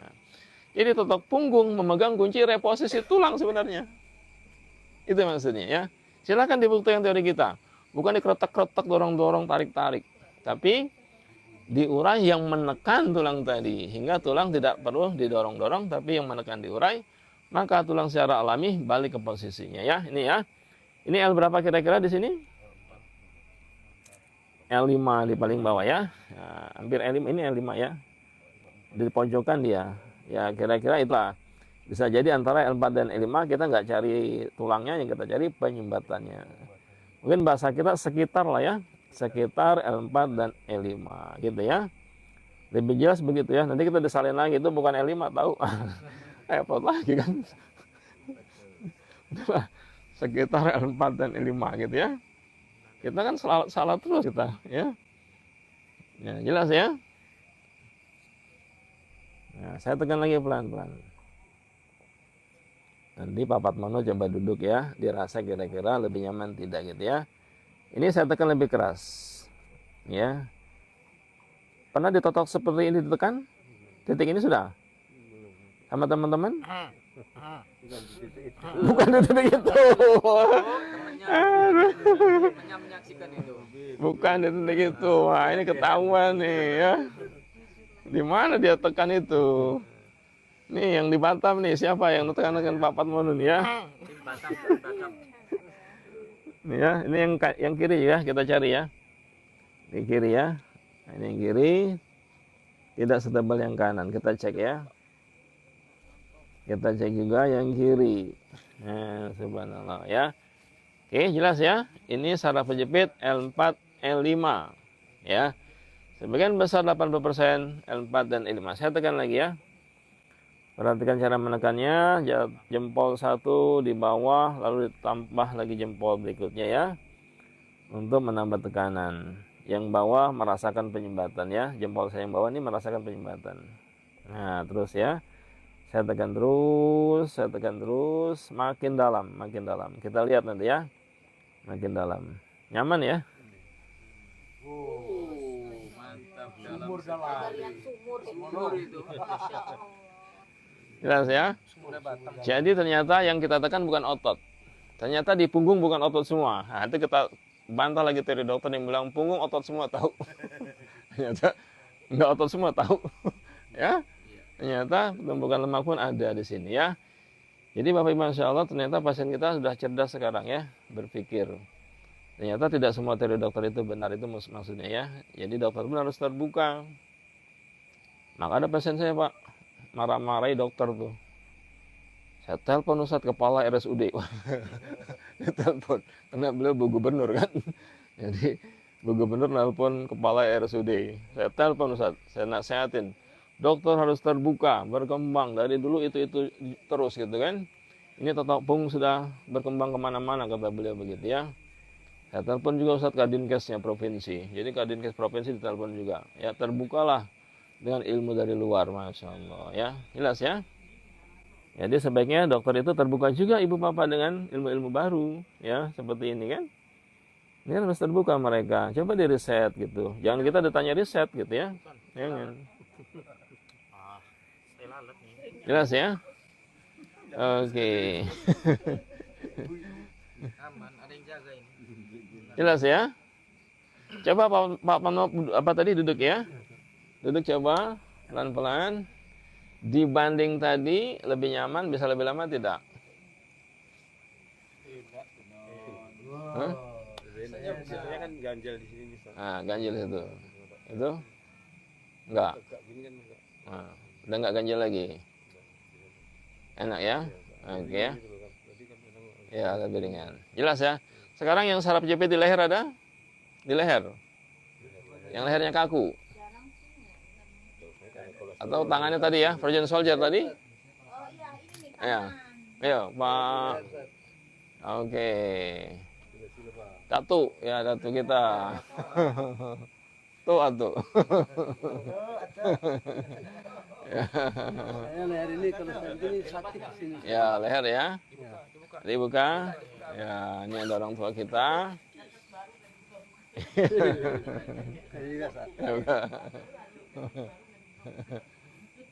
Jadi totok punggung memegang kunci reposisi tulang sebenarnya. Itu maksudnya ya. Silakan dibuktikan teori kita. Bukan dikretek-kretek, dorong-dorong, tarik-tarik. Tapi diurai yang menekan tulang tadi. Hingga tulang tidak perlu didorong-dorong, tapi yang menekan diurai. Maka tulang secara alami balik ke posisinya ya. Ini ya. Ini L berapa kira-kira di sini? L5 di paling bawah ya. Nah, hampir L5, ini L5 ya. Di pojokan dia. Ya kira-kira itulah. Bisa jadi antara L4 dan L5 kita nggak cari tulangnya, yang kita cari penyumbatannya. Mungkin bahasa kita sekitar lah ya. Sekitar L4 dan L5 gitu ya. Lebih jelas begitu ya. Nanti kita disalin lagi, itu bukan L5 tahu. Repot lagi kan. Sekitar L4 dan L5 gitu ya. Kita kan salah terus kita ya. Ya jelas ya. Nah, saya tekan lagi pelan-pelan. Nanti Pak Patmono coba duduk ya, dirasa kira-kira lebih nyaman tidak gitu ya. Ini saya tekan lebih keras. Ya. Pernah ditotok seperti ini ditekan? Titik ini sudah? Sama teman-teman? Bukan di titik itu. Bukan di titik itu. Wah, ini ketahuan nih ya. Di mana dia tekan itu? Nih yang di Batam nih, siapa yang tekan Pak Patmono nih ya? Nih ya, ini yang kiri ya, kita cari ya. Di kiri ya. Nah, ini yang kiri. Tidak setebal yang kanan. Kita cek ya. Kita cek juga yang kiri. Nah, subhanallah ya. Oke, jelas ya. Ini saraf penjepit L4, L5 ya. Sebagian besar 80% L4 dan L5. Saya tekan lagi ya. Perhatikan cara menekannya. Jempol satu di bawah, lalu ditambah lagi jempol berikutnya ya. Untuk menambah tekanan. Yang bawah merasakan penyumbatan ya. Jempol saya yang bawah ini merasakan penyumbatan. Nah, terus ya. Saya tekan terus, makin dalam, makin dalam. Kita lihat nanti ya, makin dalam. Nyaman ya? Mantap. Sumur dalam. Sumur itu. Jelas ya? Jadi ternyata yang kita tekan bukan otot. Ternyata di punggung bukan otot semua. Nah, itu kita bantah lagi teori dokter yang bilang punggung otot semua tahu. Ternyata enggak otot semua tahu. Ya? Ternyata tumpukan lemak pun ada di sini ya. Jadi Bapak Ibu Masya Allah, ternyata pasien kita sudah cerdas sekarang ya, berpikir. Ternyata tidak semua teori dokter itu benar, itu maksudnya ya. Jadi dokter pun harus terbuka. Maka ada pasien saya Pak, marah-marahi dokter tuh. Saya telepon Ustadz kepala RSUD. Dia telepon, karena beliau Bu Gubernur kan. Jadi Bu Gubernur telepon kepala RSUD. Saya telepon Ustadz, saya nasihatin. Dokter harus terbuka, berkembang. Dari dulu itu terus gitu kan. Ini totok punggung sudah berkembang kemana-mana kata beliau begitu ya. Saya telepon juga Ustadz Kadinkesnya provinsi. Jadi Kadinkes provinsi ditelepon juga. Ya terbukalah dengan ilmu dari luar, Masya Allah ya. Jelas ya. Jadi sebaiknya dokter itu terbuka juga ibu bapak dengan ilmu-ilmu baru ya. Seperti ini kan. Ini harus terbuka mereka. Coba di riset gitu. Jangan kita ditanya riset gitu ya. Jangan. Jelas ya? Oke. Aman, ada yang jaga ini. Jelas ya? Coba Pak Pano apa tadi duduk ya? Duduk coba pelan-pelan. Dibanding tadi lebih nyaman, bisa lebih lama tidak? Hah? Saya kan ganjel di sini bisa. Nah, ganjil itu. Itu? Enggak. Nah, udah enggak ganjil lagi. Enak ya? Oke ya. Ya, lebih ringan. Jelas ya? Sekarang yang saraf jepit di leher ada? di leher. Yang lehernya kaku. Atau tangannya tadi ya, Virgin Soldier tadi? Ya. Ayo, Pak. Oke. Datu, ya datu kita. Tuh, atuh. Leher ini kalau saya begini sakit di sini. Ya, leher ya. Jadi buka. Ya, ini ada orang tua kita. Ya, buka.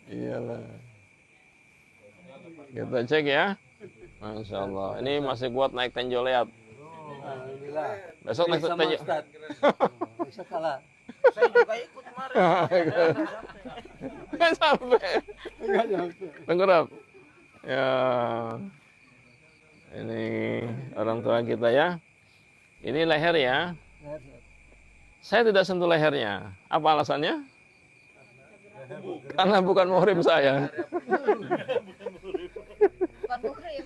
Iyalah. Kita cek ya. Masya Allah. Ini masih kuat naik tenjoleat. Alhamdulillah. Besok naik Sama tenjo. Ustaz. Bisa kalah. Saya juga ikut kemarin. Nggak sampai. Tengkurap. Ya. Ini orang tua kita ya. Ini leher ya. Saya tidak sentuh lehernya. Apa alasannya? Karena bukan muhrim saya. Bukan muhrim.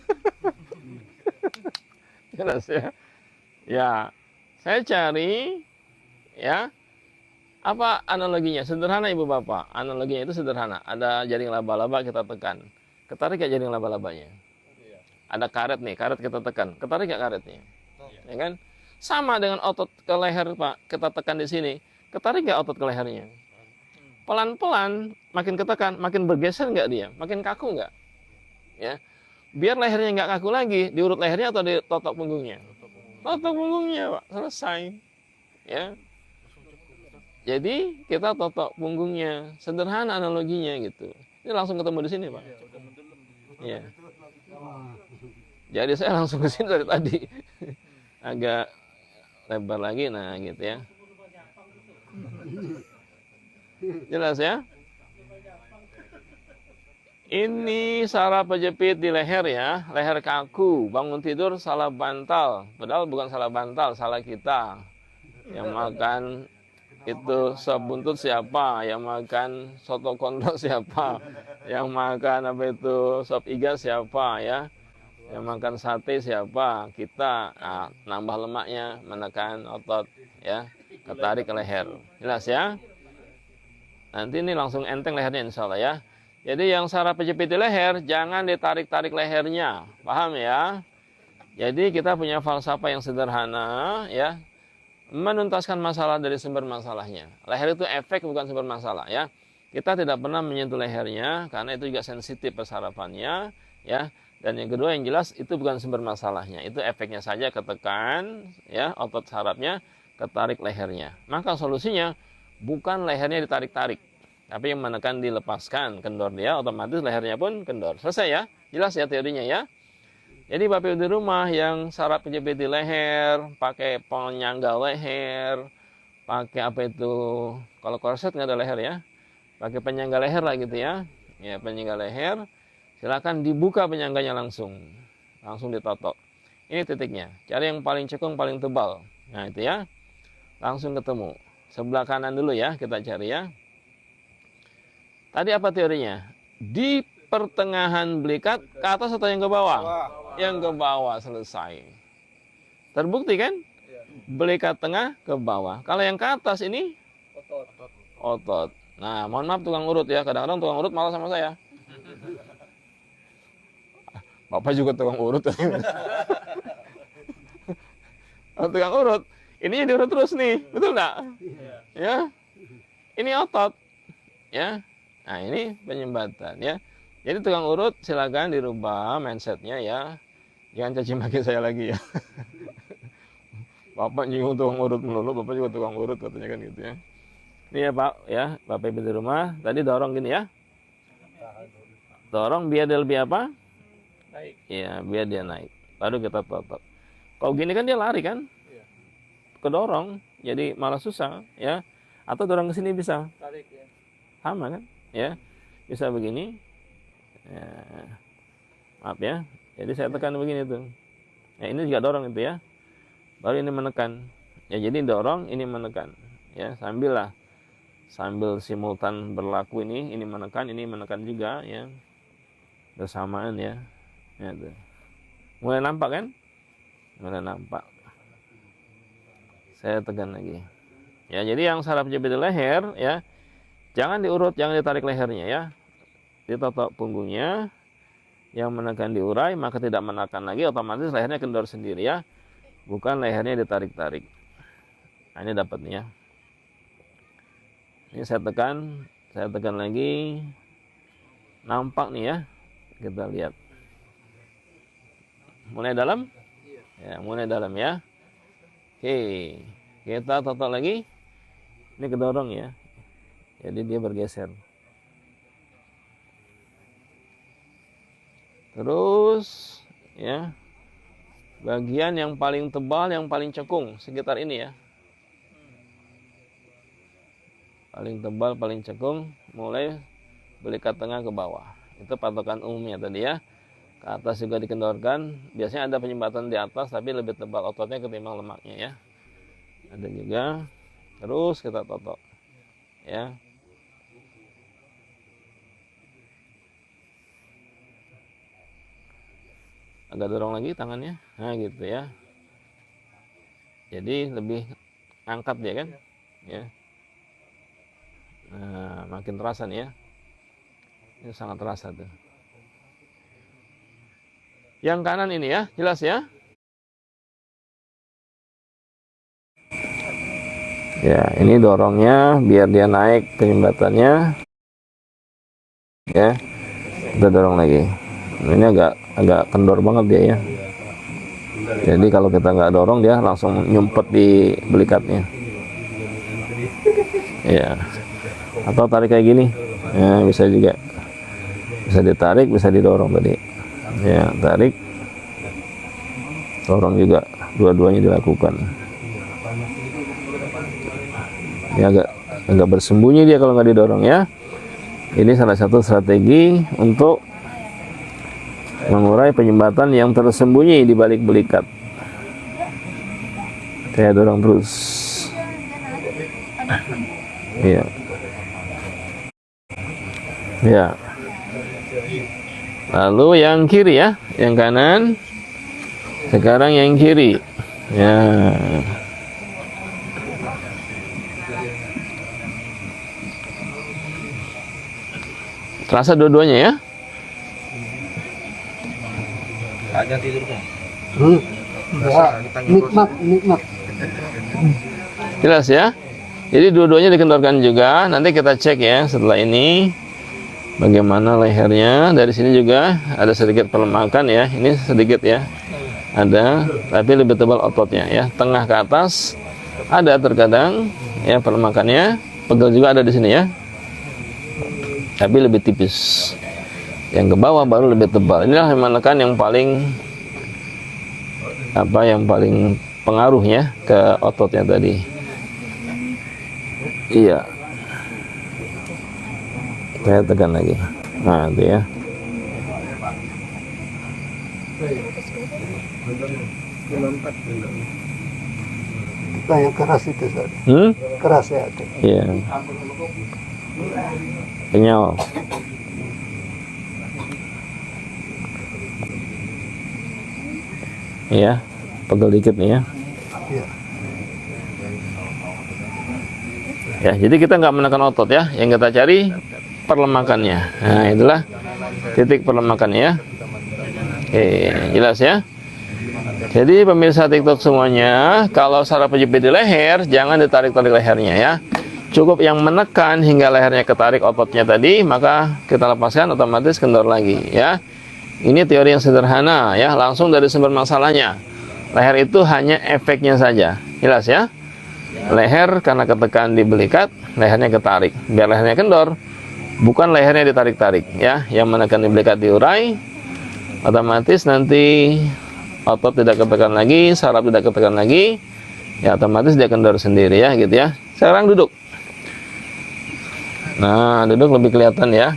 Jelas ya. Ya. Saya cari ya. Apa analoginya? Sederhana Ibu Bapak. Analoginya itu sederhana. Ada jaring laba-laba kita tekan. Ketarik ya jaring laba-labanya. Ada karet nih, karet kita tekan. Ketarik ya karetnya. Ya kan? Sama dengan otot ke leher Pak. Kita tekan di sini. Ketarik ya otot ke lehernya. Pelan-pelan makin ketekan, makin bergeser nggak dia? Makin kaku nggak? Ya. Biar lehernya nggak kaku lagi, diurut lehernya atau ditotok punggungnya? Totok punggungnya Pak. Selesai. Ya. Jadi kita totok punggungnya, sederhana analoginya gitu. Ini langsung ketemu di sini Pak. Iya. Jadi saya langsung ke sini dari tadi. Agak lebar lagi, nah gitu ya. Jelas ya? Ini saraf pejepit di leher ya, leher kaku, bangun tidur salah bantal. Padahal bukan salah bantal, salah kita. Yang makan itu sop buntut siapa, yang makan soto kondro siapa, yang makan apa itu sop iga siapa ya, yang makan sate siapa, kita. Nah, nambah lemaknya, menekan otot ya, ketarik ke leher. Jelas ya? Nanti ini langsung enteng lehernya insya Allah ya. Jadi yang saraf pejepit di leher jangan ditarik-tarik lehernya, paham ya? Jadi kita punya falsafah yang sederhana ya. Menuntaskan masalah dari sumber masalahnya. Leher itu efek bukan sumber masalah ya. Kita tidak pernah menyentuh lehernya karena itu juga sensitif persarafannya ya. Dan yang kedua yang jelas itu bukan sumber masalahnya. Itu efeknya saja ketekan ya, otot sarafnya ketarik lehernya. Maka solusinya bukan lehernya ditarik-tarik, tapi yang menekan dilepaskan, kendor dia otomatis lehernya pun kendor. Selesai ya? Jelas ya teorinya ya? Jadi Bapak Ibu di rumah yang saraf pejepit di leher, pakai penyangga leher, pakai apa itu, kalau korset nggak ada leher ya, pakai penyangga leher lah gitu ya, ya penyangga leher, silakan dibuka penyangganya langsung ditotok. Ini titiknya, cari yang paling cekung, paling tebal, nah itu ya, langsung ketemu. Sebelah kanan dulu ya, kita cari ya. Tadi apa teorinya? Di pertengahan belikat ke atas atau yang ke bawah? Yang ke bawah, selesai. Terbukti kan? Belikat tengah ke bawah. Kalau yang ke atas ini otot. Nah, mohon maaf tukang urut ya. Kadang-kadang tukang urut malah sama saya. Bapak juga tukang urut. Tukang urut, ininya diurut terus nih, betul nggak? Ya, ini otot. Ya, nah ini penyumbatan ya. Jadi tukang urut silakan dirubah mindsetnya ya. Jangan caci maki saya lagi ya. Bapak nyinggung tukang urut melulu, Bapak juga tukang urut katanya kan gitu ya. Ini ya Pak ya, Bapak Ibu di rumah. Tadi dorong gini ya. Dorong biar dia lebih apa? Naik. Iya, biar dia naik. Baru kita totok. Kalau gini kan dia lari kan? Kedorong, jadi malah susah ya. Atau dorong ke sini bisa. Tarik ya. Sama kan? Ya. Bisa begini. Ya. Maaf ya. Jadi saya tekan begini tuh. Ya, ini juga dorong itu ya. Baru ini menekan. Ya, jadi dorong, ini menekan. Ya, sambil simultan berlaku ini menekan juga ya. Bersamaan ya. Ya tuh. Mulai nampak kan? Mulai nampak. Saya tekan lagi. Ya, jadi yang saraf jepit di leher ya, jangan diurut, jangan ditarik lehernya ya. Ditotok punggungnya, yang menekan diurai, maka tidak menekan lagi, otomatis lehernya kendor sendiri ya. Bukan lehernya ditarik-tarik. Nah, ini dapat nih ya. Ini saya tekan lagi. Nampak nih ya. Kita lihat. Mulai dalam? Ya, mulai dalam ya. Oke. Kita totok lagi. Ini kedorong ya. Jadi dia bergeser. Terus ya. Bagian yang paling tebal, yang paling cekung sekitar ini ya. Paling tebal, paling cekung, mulai belikat tengah ke bawah. Itu patokan umumnya tadi ya. Ke atas juga dikendorkan. Biasanya ada penyumbatan di atas, tapi lebih tebal ototnya ketimbang lemaknya ya. Ada juga. Terus kita totok. Ya. Agak dorong lagi tangannya. Nah gitu ya. Jadi lebih angkat dia kan. Ya. Nah, makin terasa nih ya. Ini sangat terasa tuh. Yang kanan ini ya, jelas ya. Ya, ini dorongnya biar dia naik penyumbatannya. Ya. Kita dorong lagi. Ini agak kendor banget dia ya. Jadi kalau kita nggak dorong dia langsung nyumpet di belikatnya. Ya. Atau tarik kayak gini. Ya, bisa juga. Bisa ditarik, bisa didorong tadi. Ya, tarik. Dorong juga. Dua-duanya dilakukan. Ya, agak bersembunyi dia kalau nggak didorong ya. Ini salah satu strategi untuk mengurai penyumbatan yang tersembunyi di balik belikat. Saya dorong terus. Iya. Ya. Lalu yang kiri ya, yang kanan. Sekarang yang kiri. Ya. Terasa dua-duanya ya? Aja tidurnya. Nikmat. Jelas ya? Jadi dua-duanya dikendorkan juga. Nanti kita cek ya setelah ini bagaimana lehernya. Dari sini juga ada sedikit pelemakan ya. Ini sedikit ya. Ada, tapi lebih tebal ototnya ya. Tengah ke atas ada terkadang ya pelemakannya. Pegel juga ada di sini ya. Tapi lebih tipis. Yang ke bawah baru lebih tebal. Inilah yang menekan yang paling pengaruhnya ke ototnya tadi. Iya. Saya tekan lagi. Nah, itu ya. Yang keras itu, Ustaz. Keras ya itu. Iya. Kenyal. Iya, pegel dikit nih ya. Iya. Ya, jadi kita nggak menekan otot ya. Yang kita cari perlemakannya. Nah, itulah titik perlemakannya ya. Oke, jelas ya. Jadi pemirsa TikTok semuanya, kalau saraf penjepit di leher, jangan ditarik-tarik lehernya ya. Cukup yang menekan hingga lehernya ketarik ototnya tadi, maka kita lepaskan otomatis kendor lagi ya. Ini teori yang sederhana ya, langsung dari sumber masalahnya. Leher itu hanya efeknya saja. Jelas ya? Leher karena ketekan di belikat, lehernya ketarik. Biar lehernya kendor, bukan lehernya ditarik-tarik ya. Yang menekan di belikat diurai, otomatis nanti otot tidak ketekan lagi, saraf tidak ketekan lagi, ya otomatis dia kendor sendiri ya gitu ya. Sekarang duduk. Nah, duduk lebih kelihatan ya.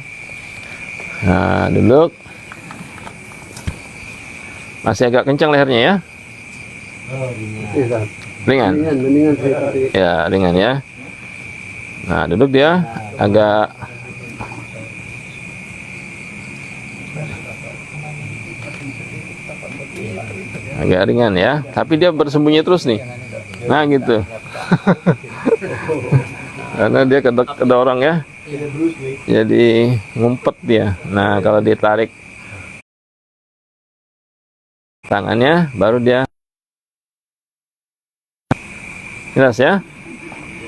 Nah, duduk. Masih agak kencang lehernya ya. Ringan. Ya, ringan ya. Nah, duduk dia agak ringan ya. Tapi dia bersembunyi terus nih. Nah gitu. Karena dia kedorong ya. Jadi ngumpet dia. Nah kalau ditarik tangannya baru dia. Jelas ya?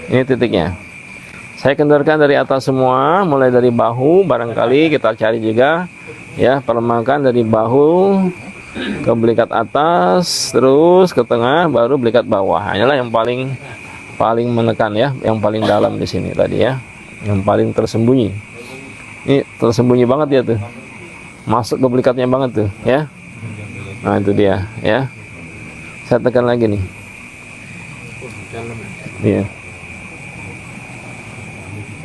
Ini titiknya. Saya kendorkan dari atas semua, mulai dari bahu, barangkali kita cari juga ya, perlemakan dari bahu ke belikat atas, terus ke tengah, baru belikat bawah. Inilah yang paling menekan ya, yang paling dalam di sini tadi ya, yang paling tersembunyi. Ini tersembunyi banget ya tuh, masuk ke belikatnya banget tuh ya. Nah itu dia ya. Saya tekan lagi nih. Iya.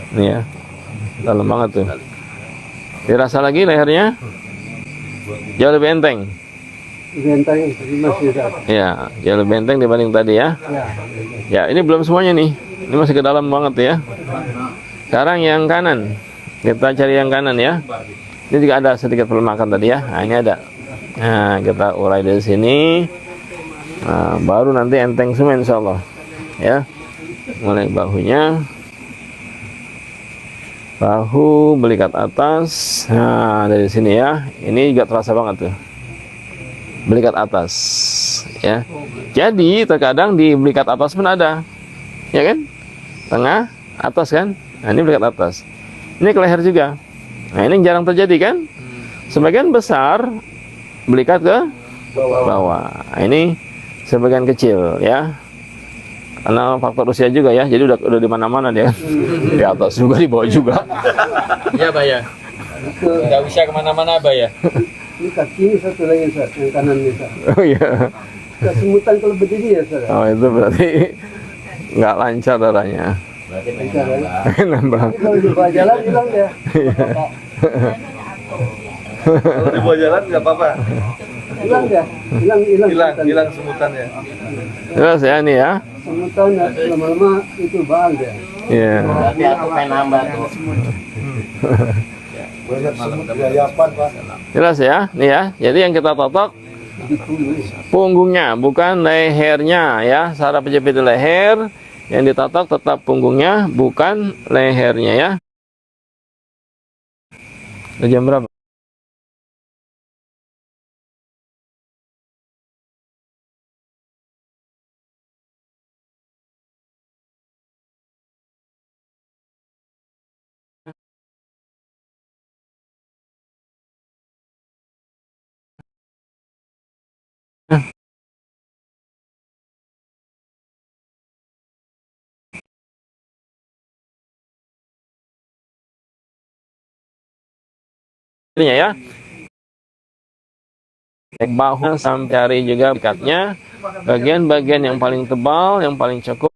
Nih ya, dalam banget tuh. Dirasa lagi lehernya jauh lebih enteng. Ya, jauh lebih enteng dibanding tadi ya. Ya, ini belum semuanya nih. Ini masih ke dalam banget ya. Sekarang yang kanan. Kita cari yang kanan ya. Ini juga ada sedikit pelemakan tadi ya. Nah, ini ada. Nah, kita urai dari sini. Nah, baru nanti enteng semua insyaallah. Ya. Mulai bahunya. Bahu, belikat atas. Nah, dari sini ya. Ini juga terasa banget tuh. Belikat atas, ya. Jadi terkadang di belikat atas pun ada, ya kan? Tengah, atas kan? Nah, ini belikat atas. Ini ke leher juga. Nah, ini jarang terjadi kan? Sebagian besar belikat ke bawah. Nah, ini sebagian kecil, ya. Karena faktor usia juga ya, jadi udah di mana-mana dia. Di atas juga, di bawah juga. Iya, Pak ya. Nggak bisa kemana-mana, Pak ya. Ini kaki ini satu lagi, Ustaz, yang kanan ini, Ustaz. Oh iya. Kesemutan kalau berdiri ya, Ustaz. Oh itu berarti nggak lancar darahnya. Nambah. Kalau di bawah jalan hilang ya. Kalau di bawah jalan nggak apa-apa. Hilang ya. Hilang semutannya. Terus ya nih ya. Semutan ya, lama-lama itu bang dia. Iya. Berarti aku pengen nambah tuh. Banyak semut gayapan, Pak. Jelas ya, nih ya. Jadi yang kita totok punggungnya, bukan lehernya ya. Cara penjepit di leher, yang ditotok tetap punggungnya, bukan lehernya ya. Udah jam berapa? Ya. Bahu sampai cari juga bekatnya. Bagian-bagian yang paling tebal, yang paling cukup